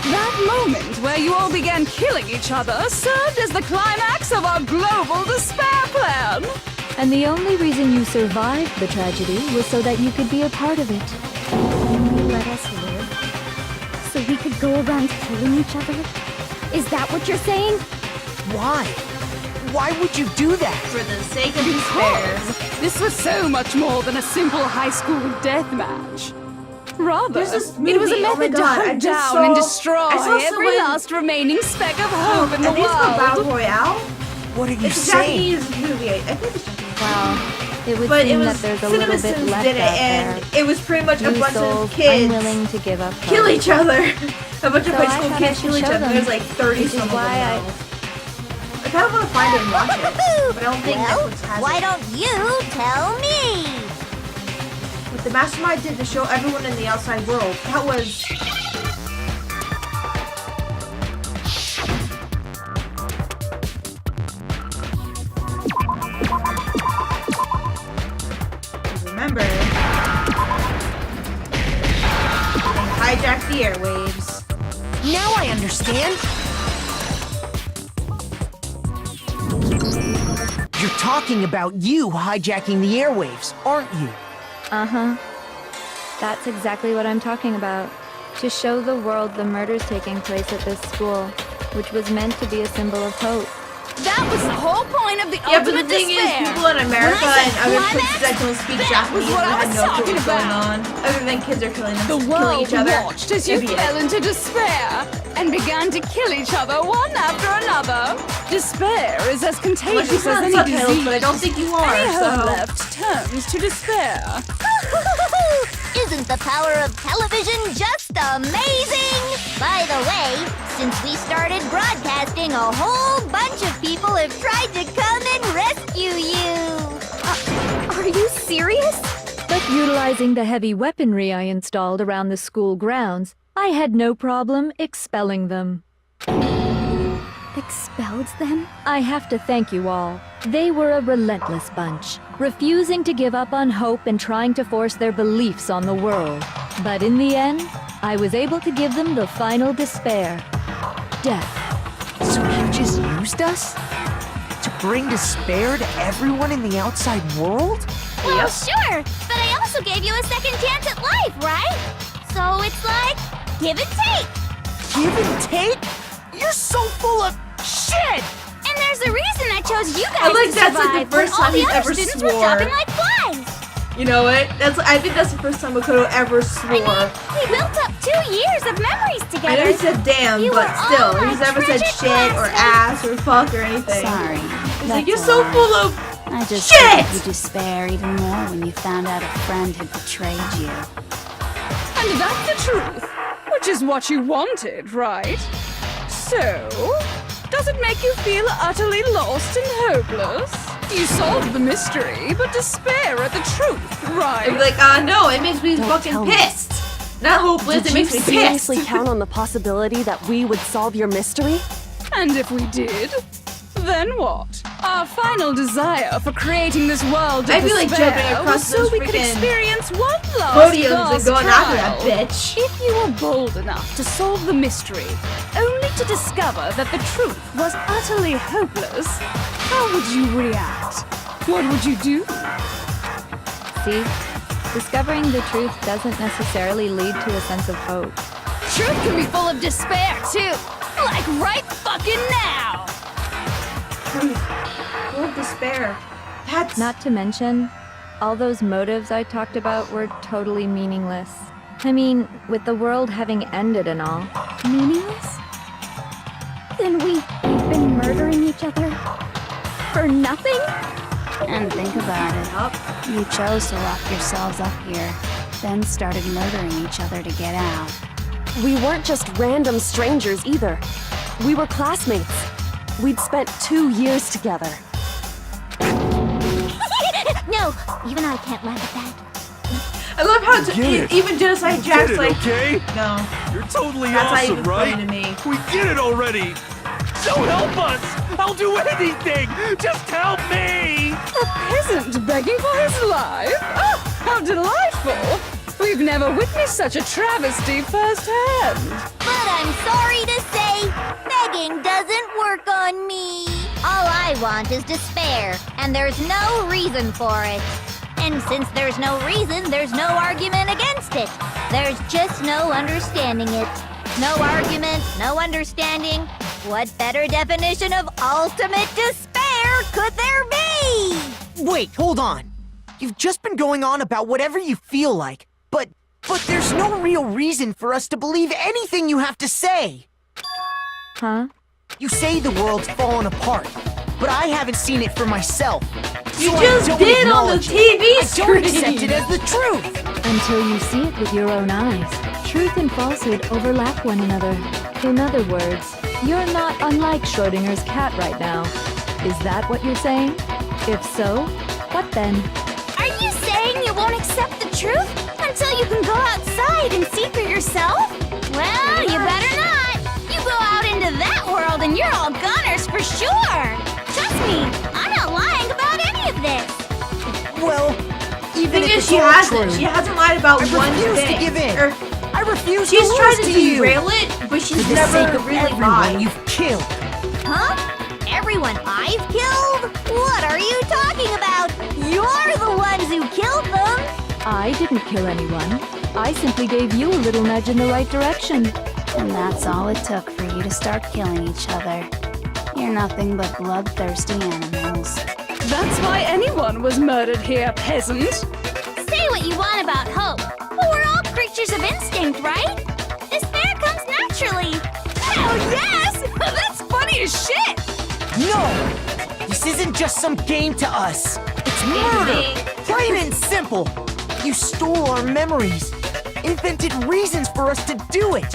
That moment where you all began killing each other served as the climax of our global despair plan. And the only reason you survived the tragedy was so that you could be a part of it. You let us live, so we could go around killing each other? Is that what you're saying? Why? Why would you do that? For the sake of despair. This was so much more than a simple high school death match. Rather, There's this it was a movie, oh my method to God, I hunt just down and saw- destroy I saw every someone- last remaining speck of hope in the I think it's called Battle world. Royale. What are you It's a saying? Japanese movie. I think it's Japanese. Wow, it would But seem it was that there's a little bit CinemaSins left did it, out and there. it was pretty much a You bunch souls of kids unwilling to give up hope. kill each other. A bunch of So I high school thought I kids should kill each show other. them, There's like 30 which is some of them why I- now. I kind of want to find it and watch it, but I don't think Well, Netflix has why it. don't you tell me? What the mastermind did to show everyone in the outside world, that was... the airwaves. Now I understand. You're talking about you hijacking the airwaves, aren't you? Uh-huh. That's exactly what I'm talking about. To show the world the murders taking place at this school, which was meant to be a symbol of hope. That was the whole point of the Yeah, but the ultimate thing is, despair. people in America and other places that don't speak that was Japanese what I have was no clue talking what's going about. on. Other than kids are killing The killing world each other. watched as you Idiot. fell into despair and began to kill each other one after another. Despair is as Unless you contagious as found any subtitles, disease. but I don't think you are, Any hope so... left turns to despair. Isn't the power of television just amazing? By the way, since we started broadcasting, a whole bunch of people have tried to come and rescue you. Are you serious? But utilizing the heavy weaponry I installed around the school grounds, I had no problem expelling them. Expelled them? I have to thank you all. They were a relentless bunch, refusing to give up on hope and trying to force their beliefs on the world. But in the end, I was able to give them the final despair. Death. So you just used us? To bring despair to everyone in the outside world? Well, sure, but I also gave you a second chance at life, right? So it's like, give and take. Give and take? You're so full of shit! And there's a reason I chose you guys I like to that's like survive the first when all time the he's other ever students were swore. dropping like flies. You know what? I think that's the first time Makoto ever swore. We built up 2 years of memories together. I know he said damn, You but were still, all my he's never said treasured shit or ass or fuck or anything. Sorry. He's like, you're so full of I just shit! figured you despair even more when you found out a friend had betrayed you. And that's the truth, which is what you wanted, right? So, does it make you feel utterly lost and hopeless? You solved the mystery, but despair at the truth, right? I'd be like, no, it makes me Don't fucking tell me. pissed. Not hopeless, Did it you makes me seriously pissed. count on the possibility that we would solve your mystery? And if we did, then what? Our final desire for creating this world of I'd be like despair jumping across was so those we could freaking experience one last podiums and lost going after that trial. bitch. If you were bold enough to solve the mystery, only to discover that the truth was utterly hopeless, how would you react? What would you do? See? Discovering the truth doesn't necessarily lead to a sense of hope. Truth can be full of despair, too. Like right fucking now. Full of despair. That's Not to mention, all those motives I talked about were totally meaningless. I mean, with the world having ended and all. Meaningless? Then we've been murdering each other for nothing? And think about it. You chose to lock yourselves up here, then started murdering each other to get out. We weren't just random strangers either. We were classmates. We'd spent 2 years together. No, even I can't laugh at that. I love how Get it. even Genocide Get Jack's it, like, okay? no. You're totally That's not awesome, even right? funny to me. We get it already! So help us! I'll do anything! Just help me! A peasant begging for his life? Oh, how delightful! We've never witnessed such a travesty firsthand. But I'm sorry to say, begging doesn't work on me. All I want is despair, and there's no reason for it. And since there's no reason, there's no argument against it. There's just no understanding it. No argument, no understanding. What better definition of ultimate despair could there be? Wait, hold on. You've just been going on about whatever you feel like, but there's no real reason for us to believe anything you have to say. Huh? You say the world's fallen apart, but I haven't seen it for myself. You So I just don't did on the acknowledge TV it. I screen. don't accept it as the truth. Until you see it with your own eyes. Truth and falsehood overlap one another. In other words, you're not unlike Schrodinger's cat right now. Is that what you're saying? If so, what then? Are you saying you won't accept the truth until you can go outside and see for yourself? Well, you better not. You go out into that world and you're all goners for sure. Trust me, I'm not lying about any of this. Well, even The thing if is, it's she all hasn't. true, She hasn't lied about I one refuse to thing. give in. Or, I refuse She's to tried lose to to you. derail it, but she's For the never sake of really everyone lied. you've killed. Huh? Everyone I've killed? What are you talking about? You're the ones who killed them! I didn't kill anyone. I simply gave you a little nudge in the right direction. And that's all it took for you to start killing each other. You're nothing but bloodthirsty animals. That's why anyone was murdered here, peasant. Say what you want about hope, but we're all creatures of instinct, right? Despair comes naturally. Hell yes! That's funny as shit! No! This isn't just some game to us. It's murder! Plain and simple. You stole our memories. Invented reasons for us to do it.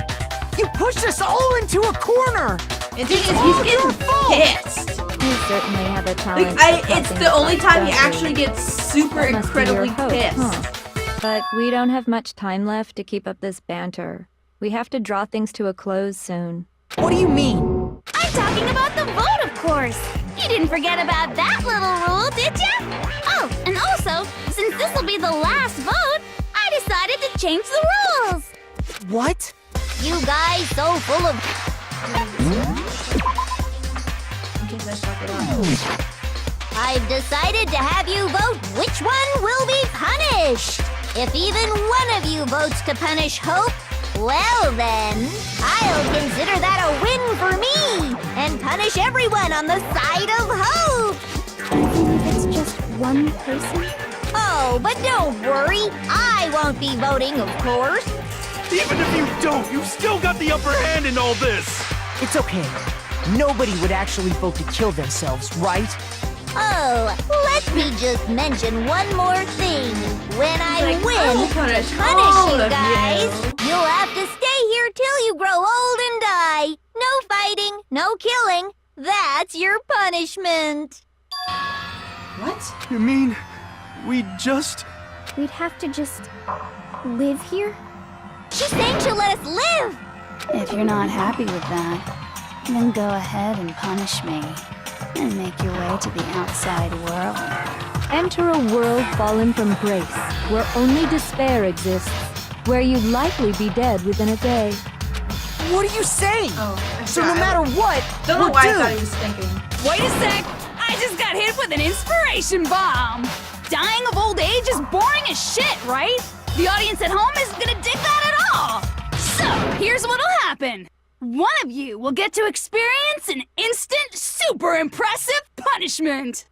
You pushed us all into a corner. And the thing is, he's getting pissed. You certainly have a talent. Like, for it's causing the only time he such actually tragedy. gets super That must be your incredibly hope, pissed. huh? But we don't have much time left to keep up this banter. We have to draw things to a close soon. What do you mean? I'm talking about the vote, of course. You didn't forget about that little rule, did ya? Oh, and also, since this will be the last vote, I decided to change the rules. What? You guys so full of... I've decided to have you vote which one will be punished. If even one of you votes to punish Hope, well then, I'll consider that a win for me and punish everyone on the side of Hope. It's just one person? Oh, but don't worry, I won't be voting, of course. Even if you don't, you've still got the upper hand in all this! It's okay. Nobody would actually vote to kill themselves, right? Oh, let me just mention one more thing. When I Like, win, I will punish all you of guys, you. you'll have to stay here till you grow old and die. No fighting, no killing. That's your punishment. What? You mean, we just... We'd have to just live here? She's saying she'll let us live. If you're not happy with that, then go ahead and punish me. And make your way to the outside world. Enter a world fallen from grace, where only despair exists, where you'd likely be dead within a day. What are you saying? Oh, I So no forgot. matter what, Don't know we're why I doomed. thought he was thinking. Wait a sec! I just got hit with an inspiration bomb! Dying of old age is boring as shit, right? The audience at home isn't gonna dig that at all! So, here's what'll happen. One of you will get to experience an instant, super impressive punishment!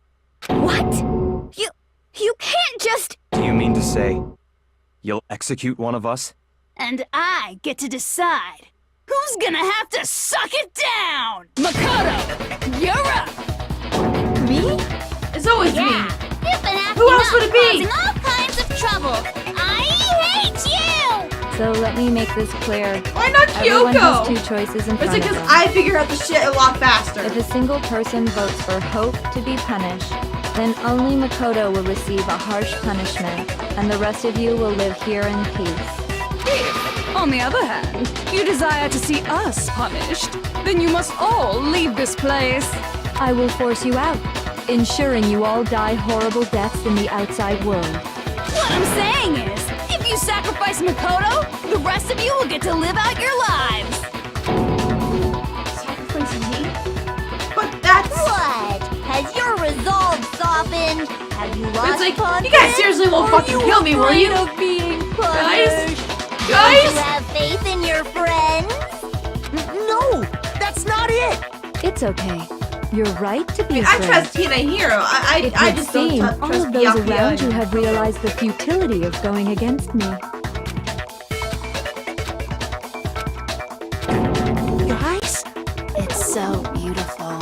What? You can't just... Do you mean to say you'll execute one of us? And I get to decide who's gonna have to suck it down! Makoto, you're up! It's always Yeah, me. you've been acting Who else up, would it be? causing all kinds of trouble. I hate you! So let me make this clear. Why not Everyone has two Kyoko? choices in It's front of because them. I figure out the shit a lot faster. If a single person votes for Hope to be punished, then only Makoto will receive a harsh punishment, and the rest of you will live here in peace. If, on the other hand, you desire to see us punished, then you must all leave this place. I will force you out, ensuring you all die horrible deaths in the outside world. What I'm saying is, if you sacrifice Makoto, the rest of you will get to live out your lives. Sacrifice me? But that's... What? Has your resolve softened? Have you lost It's like, confidence? you guys seriously won't Are fucking kill me, will you? afraid of being Guys? punished? Don't Guys? you have faith in your friends? No, that's not it. It's okay. You're right to be I afraid. trust Tina Hero. I It I would just don't seem trust all of those Byakuya. around you have realized the futility of going against me. Guys? It's so beautiful.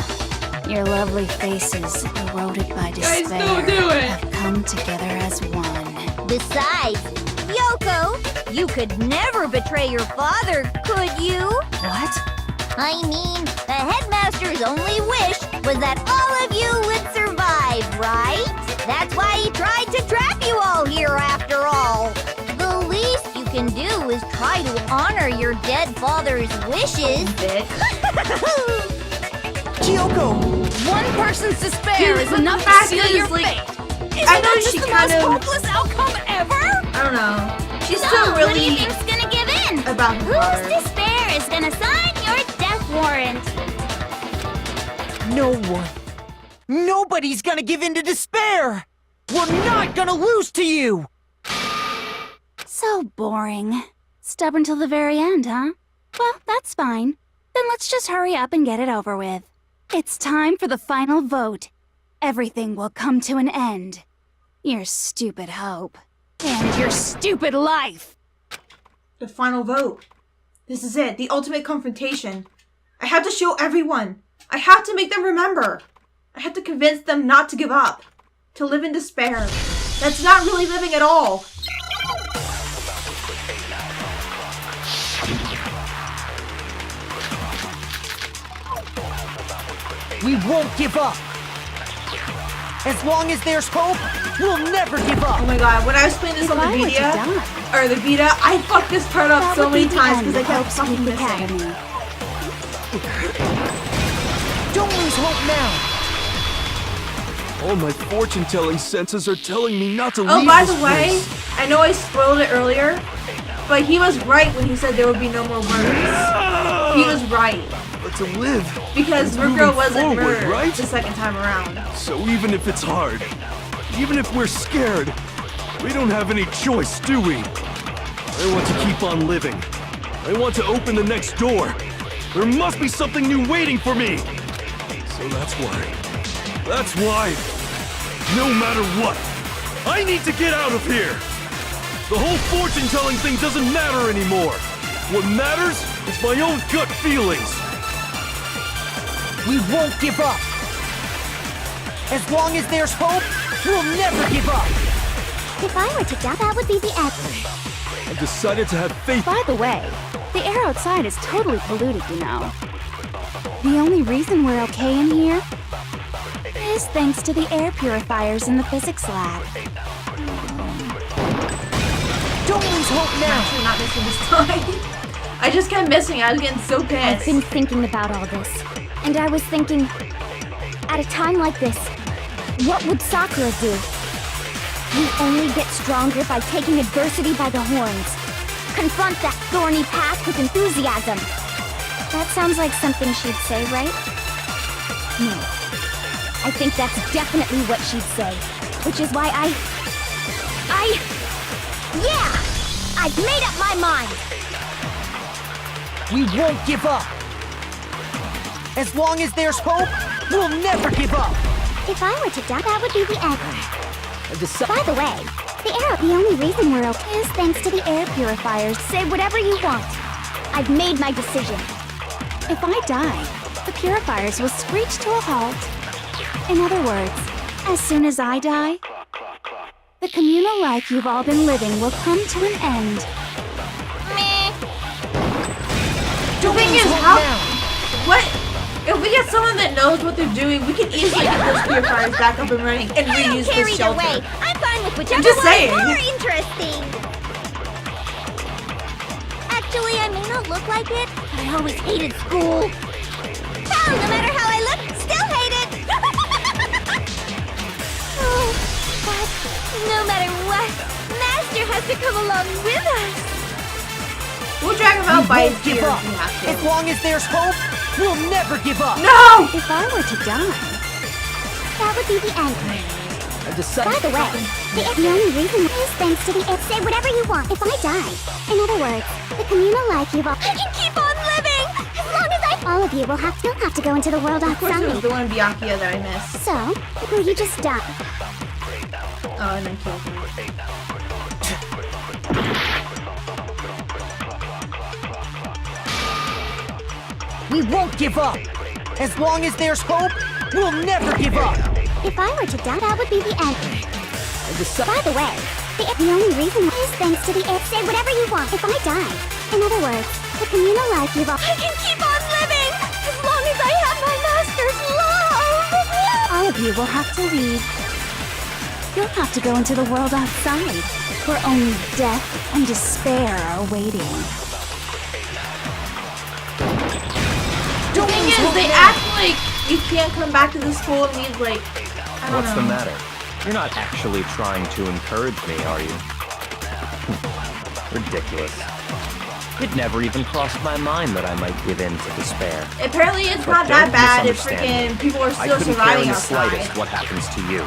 Your lovely faces, eroded by despair, Guys, don't do it. have come together as one. Besides, Yoko, you could never betray your father, could you? What? I mean, the headmaster's only wish was that all of you would survive, right? That's why he tried to trap you all here after all. The least you can do is try to honor your dead father's wishes. Kyoko! One person's despair Dude, is but enough the to fact seal is, your like, fate. Isn't I know that just she the kind most of- hopeless outcome ever? I don't know. She's So, still who do you really... think's gonna give in? win! About her father. Whose despair is gonna sign your death warrant? No one. Nobody's gonna give in to despair! We're not gonna lose to you! So boring. Stubborn till the very end, huh? Well, that's fine. Then let's just hurry up and get it over with. It's time for the final vote. Everything will come to an end. Your stupid hope. And your stupid life! The final vote. This is it. The ultimate confrontation. I have to show everyone. I have to make them remember. I have to convince them not to give up. To live in despair. That's not really living at all. We won't give up! As long as there's hope, we'll never give up! Oh my god, when I was playing this on the Vita, or the Vita, I fucked this part up so many times because I kept fucking missing. Don't lose hope now! All my fortune-telling senses are telling me not to leave Oh, by this the way, place. I know I spoiled it earlier, but he was right when he said there would be no more murders. He was right. But to live, Because it's Mukuro moving wasn't forward, murdered right? the second time around. So even if it's hard, even if we're scared, we don't have any choice, do we? I want to keep on living. I want to open the next door. There must be something new waiting for me. So that's why, no matter what, I need to get out of here. The whole fortune-telling thing doesn't matter anymore. What matters is my own gut feelings. We won't give up! As long as there's hope, we'll never give up! If I were to die, that would be the end. I've decided to have faith. By the way, the air outside is totally polluted, you know. The only reason we're okay in here is thanks to the air purifiers in the physics lab. Don't lose hope I'm now! actually not missing this time. I just kept missing. I was getting so I've pissed. been thinking about all this, and I was thinking, at a time like this, what would Sakura do? We only get stronger by taking adversity by the horns. Confront that thorny path with enthusiasm. That sounds like something she'd say, right? No. I think that's definitely what she'd say, which is why yeah! I've made up my mind! We won't give up! As long as there's hope, we'll never give up! If I were to die, that would be the end. By the way, the only reason we're okay is thanks to the air purifiers. Say whatever you want. I've made my decision. If I die, the purifiers will screech to a halt. In other words, as soon as I die, the communal life you've all been living will come to an end. Meh. The thing is, what? If we get someone that knows what they're doing, we can easily get those purifiers back up and running and I don't reuse care this either shelter. way. I'm fine with whichever just one saying. is more interesting. Actually, I may not look like it, but I always hated school. Hell, no matter how I look, still hate it. Oh, but no matter what, Master has to come along with us. We'll drag him out We by won't his give ears up! if we have to. As long as there's hope, we'll never give up! No! If I were to die, That would be the end. I decided. By the way, the only reason is thanks to the air. Say whatever you want. If I die, in other words, the communal life you've all. I can keep on living as long as I. All of you will have to go into the world Of course, it was outside. the one in Byakuya that I missed. So, will you just die? Oh, and then killed me. We won't give up! As long as there's hope, we'll never give up! If I were to die, that would be the end. I decided. By the way, the only reason is thanks to the air. Say whatever you want. If I die, in other words, the communal life you've all. I can keep on living as long as I have my master's love. all of you will have to leave. You'll have to go into the world outside, where only death and despair are waiting. The thing is, they act like you can't come back to the school and leave, like, I don't What's know. the matter? You're not actually trying to encourage me, are you? Ridiculous. It never even crossed my mind that I might give in to despair. Apparently it's But not that don't bad if misunderstand freaking people are I still couldn't care surviving in the outside. slightest what happens to you.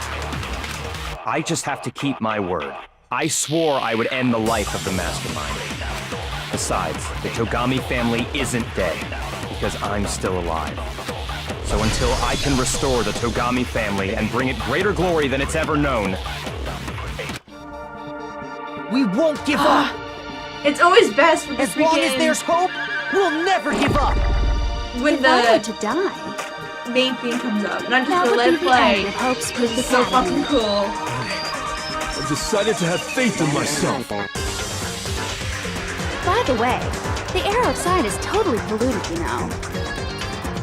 I just have to keep my word. I swore I would end the life of the mastermind. Besides, the Togami family isn't dead, because I'm still alive. So until I can restore the Togami family and bring it greater glory than it's ever known, We won't give up! It's always best with the As long as freaking there's hope, we'll never give up! when If I were the to die, main theme comes up, not just that the would lead be the play. end of Hope's Peak It's so Academy. fucking cool. I've decided to have faith in myself. By the way, the air outside is totally polluted, you know.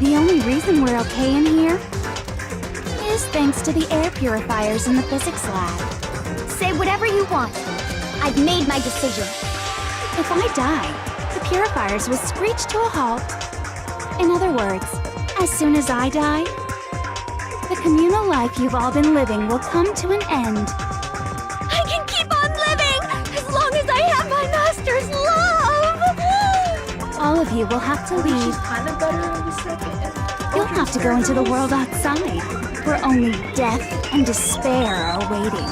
The only reason we're okay in here is thanks to the air purifiers in the physics lab. Say whatever you want. I've made my decision. If I die, the purifiers will screech to a halt. In other words, as soon as I die, the communal life you've all been living will come to an end. I can keep on living as long as I have my master's love. All of you will have to leave. Kind of better in the second. You'll have to go into the world outside, where only death and despair are waiting.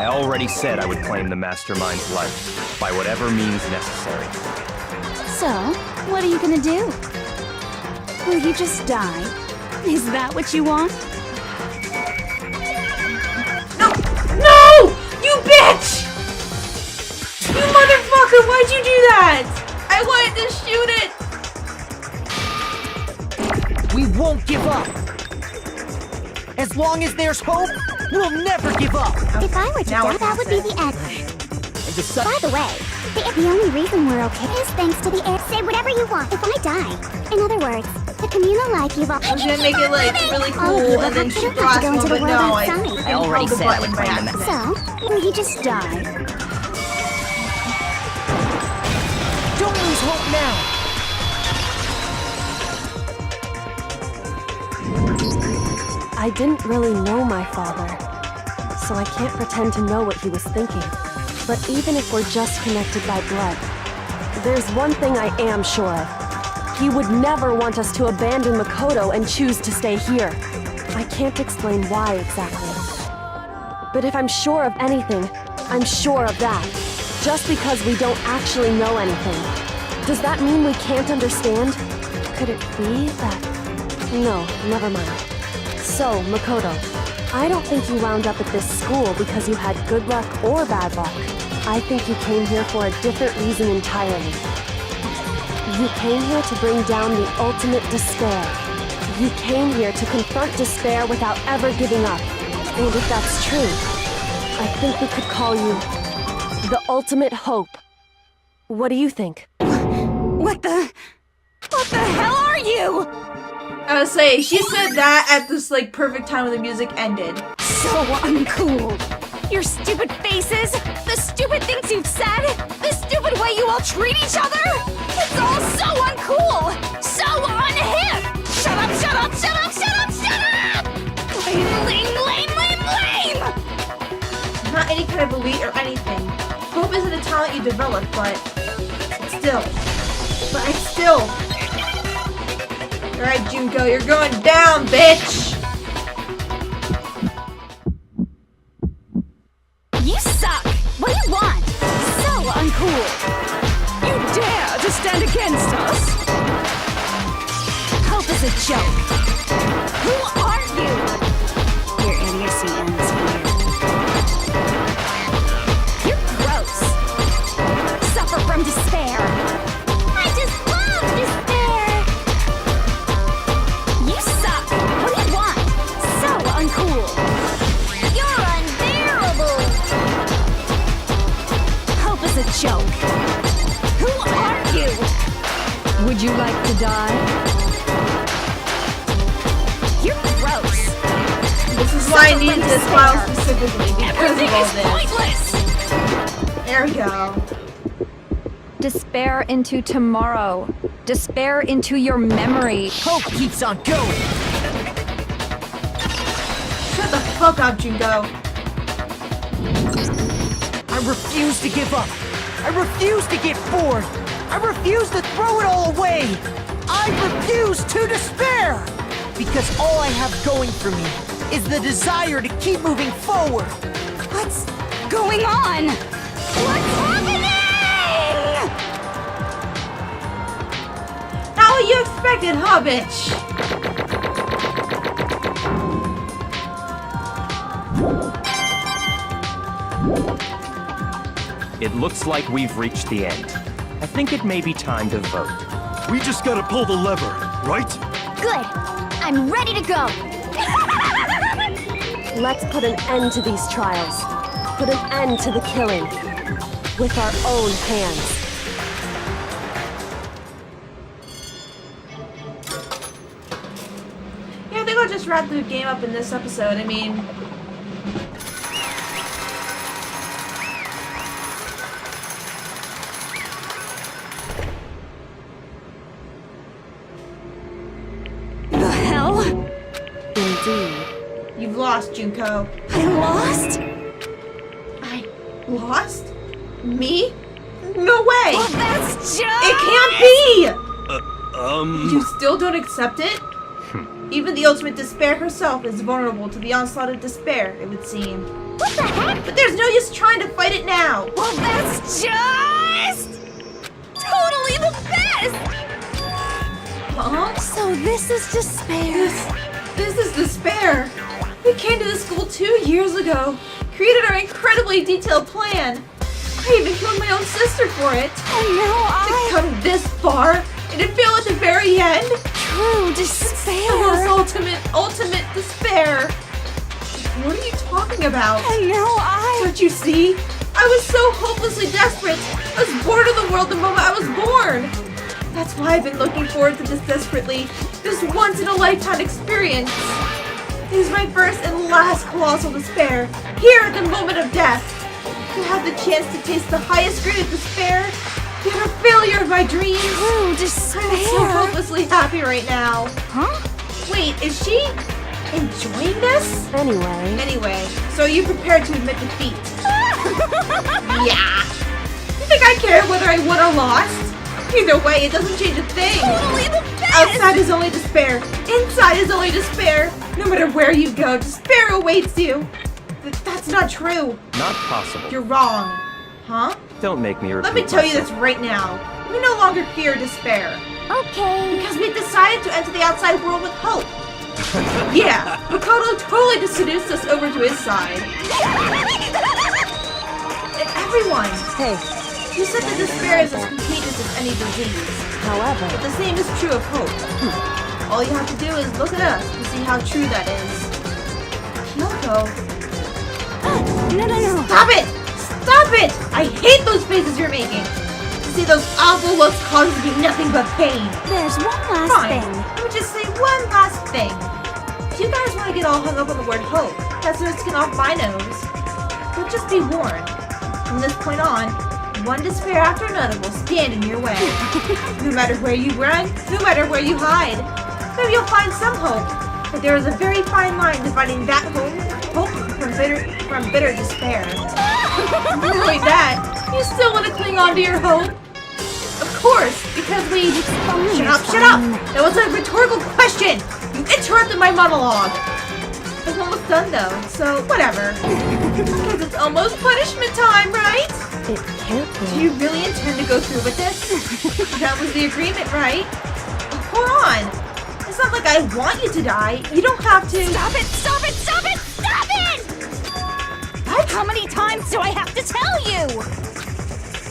I already said I would claim the mastermind's life, by whatever means necessary. So, what are you gonna do? Will you just die? Is that what you want? No! You bitch! You motherfucker! Why'd you do that? I wanted to shoot it! We won't give up! As long as there's hope, we'll never give up! If I were to Now die, what that would be happened? the end. By the way, the only reason we're okay is thanks to the air. Say whatever you want. If I die, in other words, the communal life you've all. I was gonna make it like really cool and then shoot the last one, but no, I already held the said I button would by claim the accident. So, will you just die? Don't lose hope now! I didn't really know my father, so I can't pretend to know what he was thinking. But even if we're just connected by blood, there's one thing I am sure of. He would never want us to abandon Makoto and choose to stay here. I can't explain why exactly. But if I'm sure of anything, I'm sure of that. Just because we don't actually know anything. Does that mean we can't understand? Could it be that... No, never mind. So, Makoto, I don't think you wound up at this school because you had good luck or bad luck. I think you came here for a different reason entirely. You came here to bring down the ultimate despair. You came here to confront despair without ever giving up. And if that's true, I think we could call you the ultimate hope. What do you think? What the hell are you? I was saying, she said that at this like perfect time when the music ended. So uncool. Your stupid faces, the stupid things you've said, the stupid way you all treat each other. It's all so uncool, so unhip. Shut up, shut up, shut up, shut up, shut up! Lame, lame, lame, lame, lame! Not any kind of elite or anything. Hope isn't a talent you develop, but still. Alright, Junko, you're going down, bitch! You suck! What do you want? So uncool! You dare to stand against us? Hope is a joke. Who are you? Your idiocy ends here. You're gross. Suffer from despair. I just love despair. You suck! What do you want? So uncool! You're unbearable. Hope is a joke. Who are you? Would you like to die? You're gross. This is why I needed this file specifically, because Everything of all is this. pointless! There we go. Despair into tomorrow. Despair into your memory. Hope keeps on going! Shut the fuck up, Junko. I refuse to give up! I refuse to get bored! I refuse to throw it all away! I refuse to despair! Because all I have going for me is the desire to keep moving forward. What's going on? What's happening? Not what you expected, huh, bitch? It looks like we've reached the end. I think it may be time to vote. We just gotta pull the lever, right? Good. I'm ready to go. Let's put an end to these trials. Put an end to the killing. With our own hands. Yeah, I think I'll just wrap the game up in this episode. I mean... The hell? Indeed. You've lost, Junko. I lost? I lost? Me? No way! Well, that's just... It can't be! Um... You still don't accept it? Even the ultimate despair herself is vulnerable to the onslaught of despair, it would seem. What the heck? But there's no use trying to fight it now! Well, that's just... totally the best! Huh? So this is despair. This is despair! We came to this school 2 years ago, created our incredibly detailed plan. I even killed my own sister for it. And now To come this far, and to fail at the very end? True despair. The most ultimate despair. What are you talking about? And now Don't you see? I was so hopelessly desperate. I was bored of the world the moment I was born. That's why I've been looking forward to this desperately. This once-in-a-lifetime experience. It is my first and last colossal despair. Here at the moment of death. To have the chance to taste the highest grade of despair. The utter failure of my dreams. True despair. I'm so hopelessly happy right now. Huh? Wait, is she enjoying this? Anyway, So you prepared to admit defeat? Yeah. You think I care whether I won or lost? Either way, it doesn't change a thing. Totally the best! Outside is only despair. Inside is only despair. No matter where you go, despair awaits you. That's not true. Not possible. You're wrong. Huh? Don't make me repeat Let me tell you myself. this right now. We no longer fear despair. Okay. Because we decided to enter the outside world with hope. Yeah, Makoto totally just seduced us over to his side. Everyone, hey, you said that despair is as contagious as any disease. however, But the same is true of hope. All you have to do is look at us to see how true that is. Kyoko, No. stop it! Stop it! I hate those faces you're making. To see those awful looks causes me nothing but pain. There's one last Fine. thing. Let me just say one last thing. If you guys want to get all hung up on the word hope, that's no skin off my nose. But just be warned. From this point on, one despair after another will stand in your way. No matter where you run, no matter where you hide. Maybe you'll find some hope. But there is a very fine line dividing that hope from bitter despair. Knowing that, you still want to cling on to your hope. Of course, because we... Shut up! That was a rhetorical question! You interrupted my monologue! I'm almost done though, so whatever. Because it's almost punishment time, right? it can't Do be. you really intend to go through with this? That was the agreement, right? Hold on! It's not like I want you to die. You don't have to... Stop it! Stop it! Stop it! Stop it! What? How many times do I have to tell you?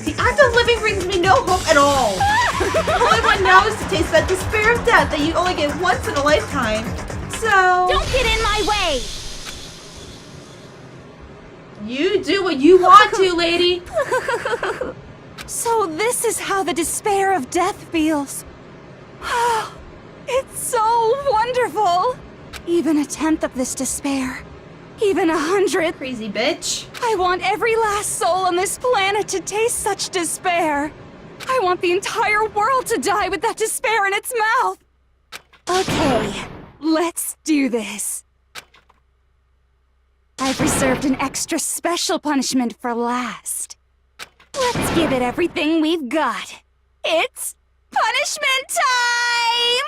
The act of living brings me no hope at all. All I want now is to taste that despair of death that you only get once in a lifetime. So... Don't get in my way. You do what you want to, lady. So this is how the despair of death feels. It's so wonderful. Even a tenth of this despair, even 100th. Crazy bitch. I want every last soul on this planet to taste such despair. I want the entire world to die with that despair in its mouth. Okay, let's do this. I've reserved an extra special punishment for last. Let's give it everything we've got. It's punishment time!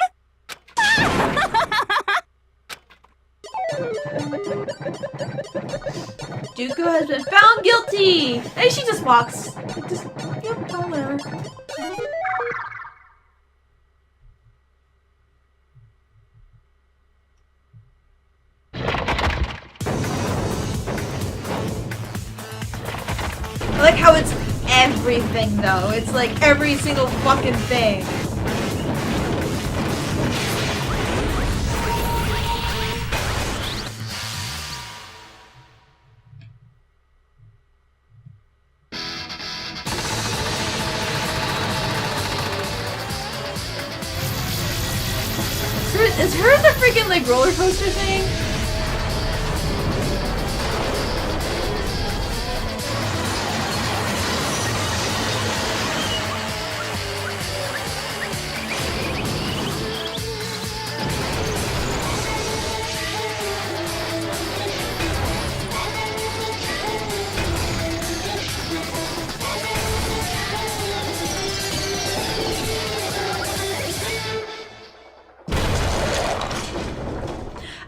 Junko has been found guilty! And she just walks. Just, yep, whatever. I like how it's everything though. It's like every single fucking thing. Is hers the freaking like roller coaster thing?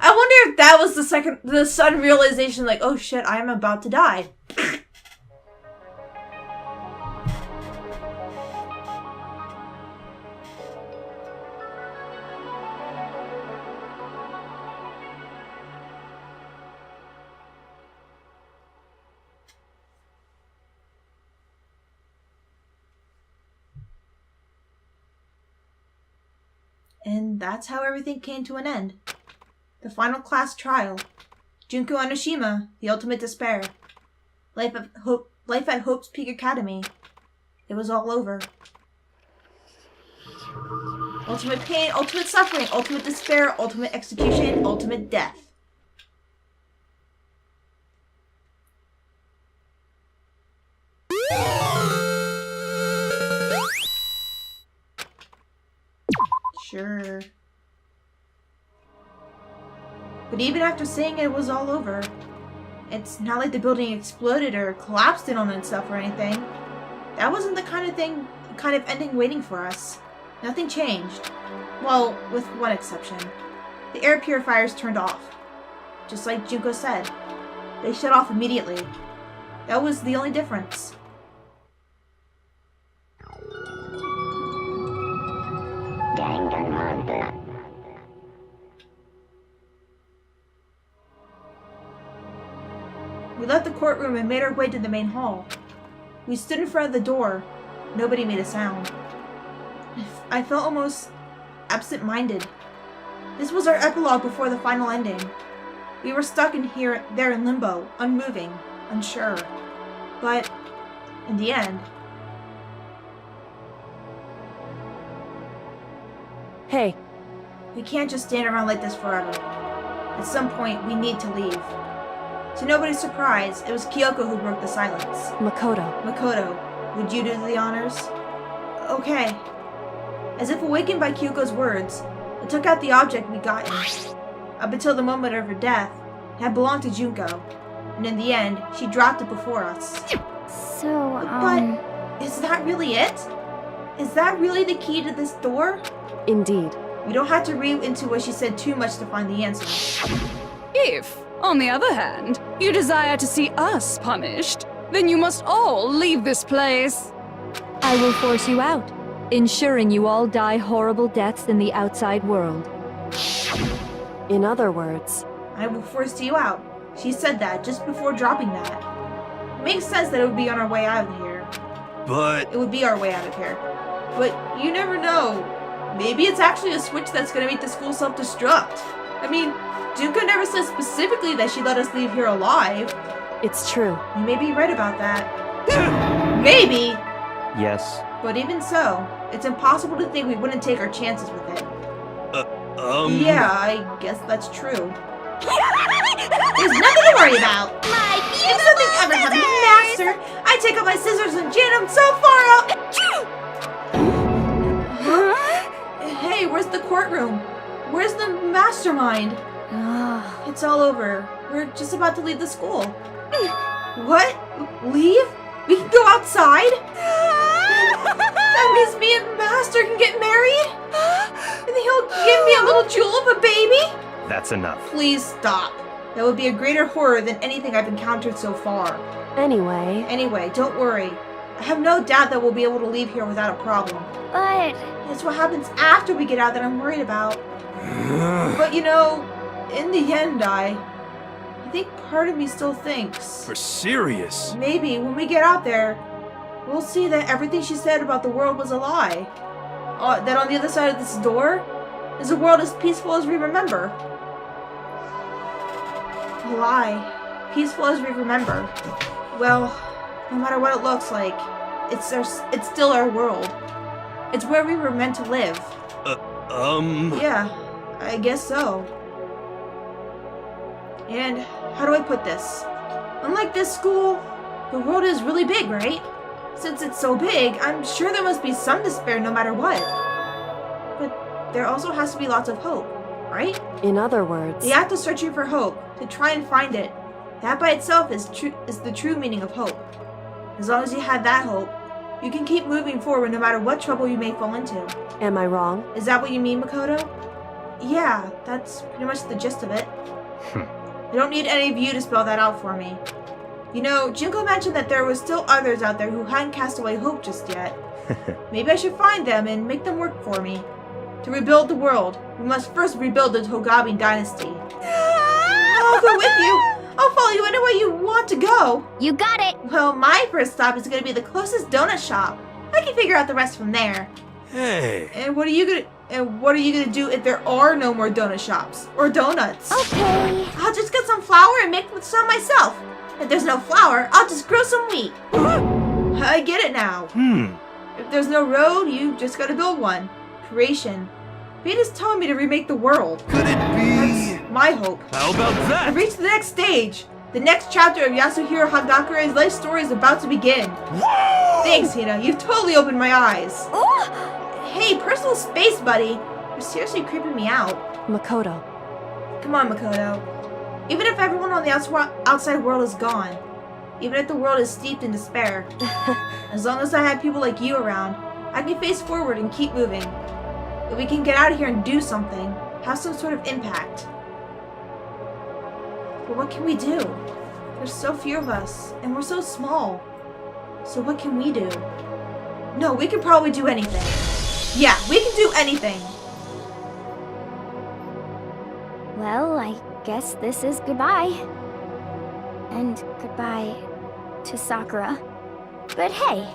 I wonder if that was the sudden realization, like, oh shit, I am about to die. And that's how everything came to an end. The final class trial. Junko Enoshima, the ultimate despair. Life at Hope's Peak Academy. It was all over. Ultimate pain, ultimate suffering, ultimate despair, ultimate execution, ultimate death. Sure. But even after saying it was all over, it's not like the building exploded or collapsed in on itself or anything. That wasn't the kind of ending waiting for us. Nothing changed. Well, with one exception. The air purifiers turned off. Just like Junko said. They shut off immediately. That was the only difference. Danganronpa. We left the courtroom and made our way to the main hall. We stood in front of the door. Nobody made a sound. I felt almost absent-minded. This was our epilogue before the final ending. We were stuck there in limbo, unmoving, unsure. But, in the end... Hey, we can't just stand around like this forever. At some point, we need to leave. To nobody's surprise, it was Kyoko who broke the silence. Makoto, would you do the honors? Okay. As if awakened by Kyoko's words, I took out the object we'd gotten. Up until the moment of her death, it had belonged to Junko. And in the end, she dropped it before us. So, But, is that really it? Is that really the key to this door? Indeed. We don't have to read into what she said too much to find the answer. If, on the other hand, you desire to see us punished, then you must all leave this place. I will force you out, ensuring you all die horrible deaths in the outside world. In other words, I will force you out. She said that just before dropping that. It makes sense that it would be on our way out of here. But It would be our way out of here. But you never know. Maybe it's actually a switch that's gonna make the school self-destruct. I mean, Junko never said specifically that she let us leave here alive. it's true. You may be right about that. Maybe! Yes. But even so, it's impossible to think we wouldn't take our chances with it. Yeah, I guess that's true. There's nothing to worry about! My If something ever happened to Master, I take out my scissors and jam them so far out! Hey, where's the courtroom? Where's the mastermind? It's all over. We're just about to leave the school. What? Leave? We can go outside? That means me and Master can get married? And he'll give me a little jewel of a baby? That's enough. Please stop. That would be a greater horror than anything I've encountered so far. Anyway, don't worry. I have no doubt that we'll be able to leave here without a problem. But It's what happens after we get out that I'm worried about. But you know, in the end, I think part of me still thinks For serious? maybe when we get out there, we'll see that everything she said about the world was a lie. That on the other side of this door is a world as peaceful as we remember. A lie. Peaceful as we remember. Well, no matter what it looks like, it's still our world. It's where we were meant to live. Yeah, I guess so. And how do I put this? Unlike this school, the world is really big, right? Since it's so big, I'm sure there must be some despair no matter what. But there also has to be lots of hope, right? in other words, The act of searching for hope, to try and find it, that by itself is the true meaning of hope. As long as you have that hope, you can keep moving forward no matter what trouble you may fall into. am I wrong? Is that what you mean, Makoto? Yeah, that's pretty much the gist of it. I don't need any of you to spell that out for me. You know, Junko mentioned that there were still others out there who hadn't cast away hope just yet. Maybe I should find them and make them work for me. To rebuild the world, we must first rebuild the Togami dynasty. I'll go with you. I'll follow you anywhere you want to go. you got it. Well, my first stop is going to be the closest donut shop. I can figure out the rest from there. Hey. And what are you gonna do if there are no more donut shops or donuts? Okay. I'll just get some flour and make some myself. If there's no flour, I'll just grow some wheat. I get it now. If there's no road, you just gotta build one. Creation. Fate is telling me to remake the world. Could it be? That's my hope. How about I've that? reached the next stage. The next chapter of Yasuhiro Hagakure's life story is about to begin. Whoa! Thanks, Hina. You've totally opened my eyes. Ooh. Hey, personal space, buddy. You're seriously creeping me out. Makoto. Come on, Makoto. Even if everyone on the outside world is gone, even if the world is steeped in despair, as long as I have people like you around, I can face forward and keep moving. If we can get out of here and do something, have some sort of impact. But what can we do? There's so few of us, and we're so small. So what can we do? No, we can probably do anything. Yeah, we can do anything. Well, I guess this is goodbye. And goodbye to Sakura. But hey,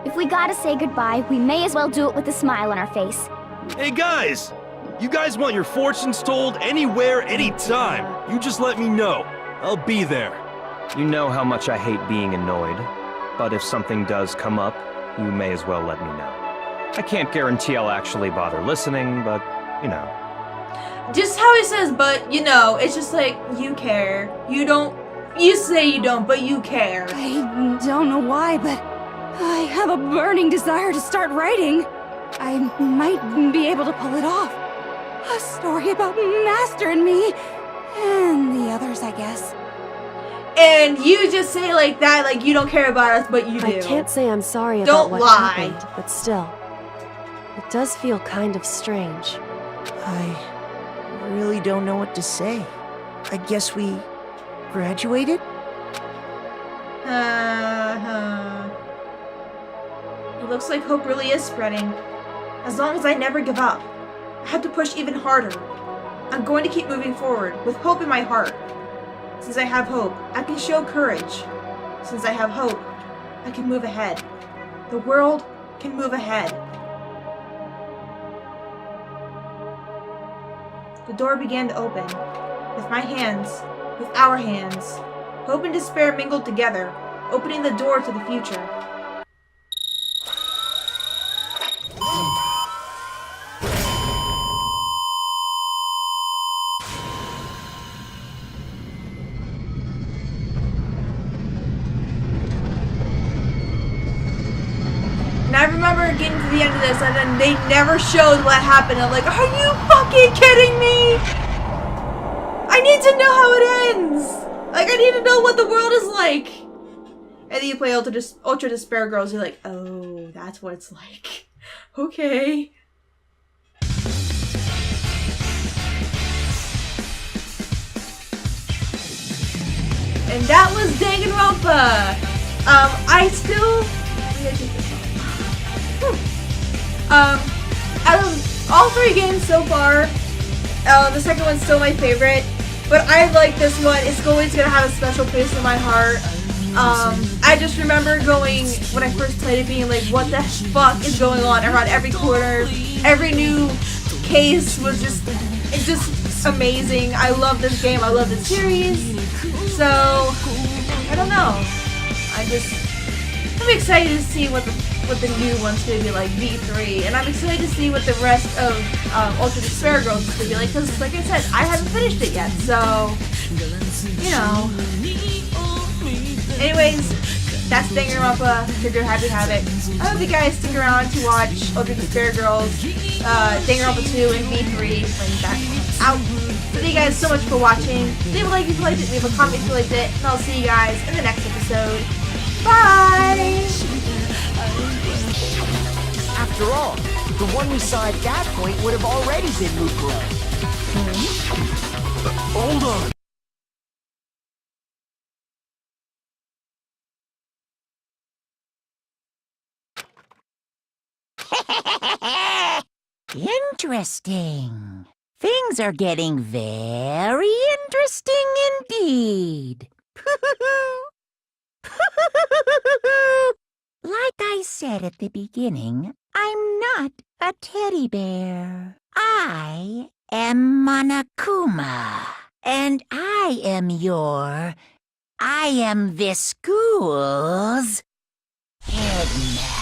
if we gotta say goodbye, we may as well do it with a smile on our face. Hey guys! You guys want your fortunes told anywhere, anytime. You just let me know. I'll be there. You know how much I hate being annoyed, but if something does come up, you may as well let me know. I can't guarantee I'll actually bother listening, but, you know. Just how he says, but, you know, it's just like, you care. You say you don't, but you care. I don't know why, but I have a burning desire to start writing. I might be able to pull it off. A story about Master and me, and the others, I guess. And you just say like that, like you don't care about us, but you do. I can't say I'm sorry Don't about what lie. happened, but still, it does feel kind of strange. I really don't know what to say. I guess we graduated? It looks like hope really is spreading. As long as I never give up, I have to push even harder. I'm going to keep moving forward with hope in my heart. Since I have hope, I can show courage. Since I have hope, I can move ahead. The world can move ahead. The door began to open. With my hands, with our hands, hope and despair mingled together, opening the door to the future. And I remember getting to the end of this and then they never showed what happened. I'm like, are you fucking kidding me? I need to know how it ends. Like, I need to know what the world is like. And then you play Ultra Despair Girls, you're like, oh, that's what it's like. Okay. And that was Danganronpa. I still. Out of all 3 games so far, the second one's still my favorite. But I like this one. It's always gonna have a special place in my heart. I just remember going when I first played it, being like, "What the fuck is going on?" Around every corner, every new case was just amazing. I love this game. I love the series. So I don't know. I'm excited to see what the new one's gonna be like, V3, and I'm excited to see what the rest of Ultra Despair Girls is gonna be like. Because, like I said, I haven't finished it yet. So you know. Anyways, that's Danganronpa, Trigger Happy Havoc. I hope you guys stick around to watch Ultra Despair Girls, Danganronpa 2, and V3 when that comes out. Thank you guys so much for watching. Leave a like if you liked it, leave a comment if you liked it, and I'll see you guys in the next episode. Bye! After all, the one we saw at that point would have already been Mukuro. Hold on. Interesting. Things are getting very interesting indeed. Like I said at the beginning, I'm not a teddy bear. I am Monokuma, and I am this school's headmaster.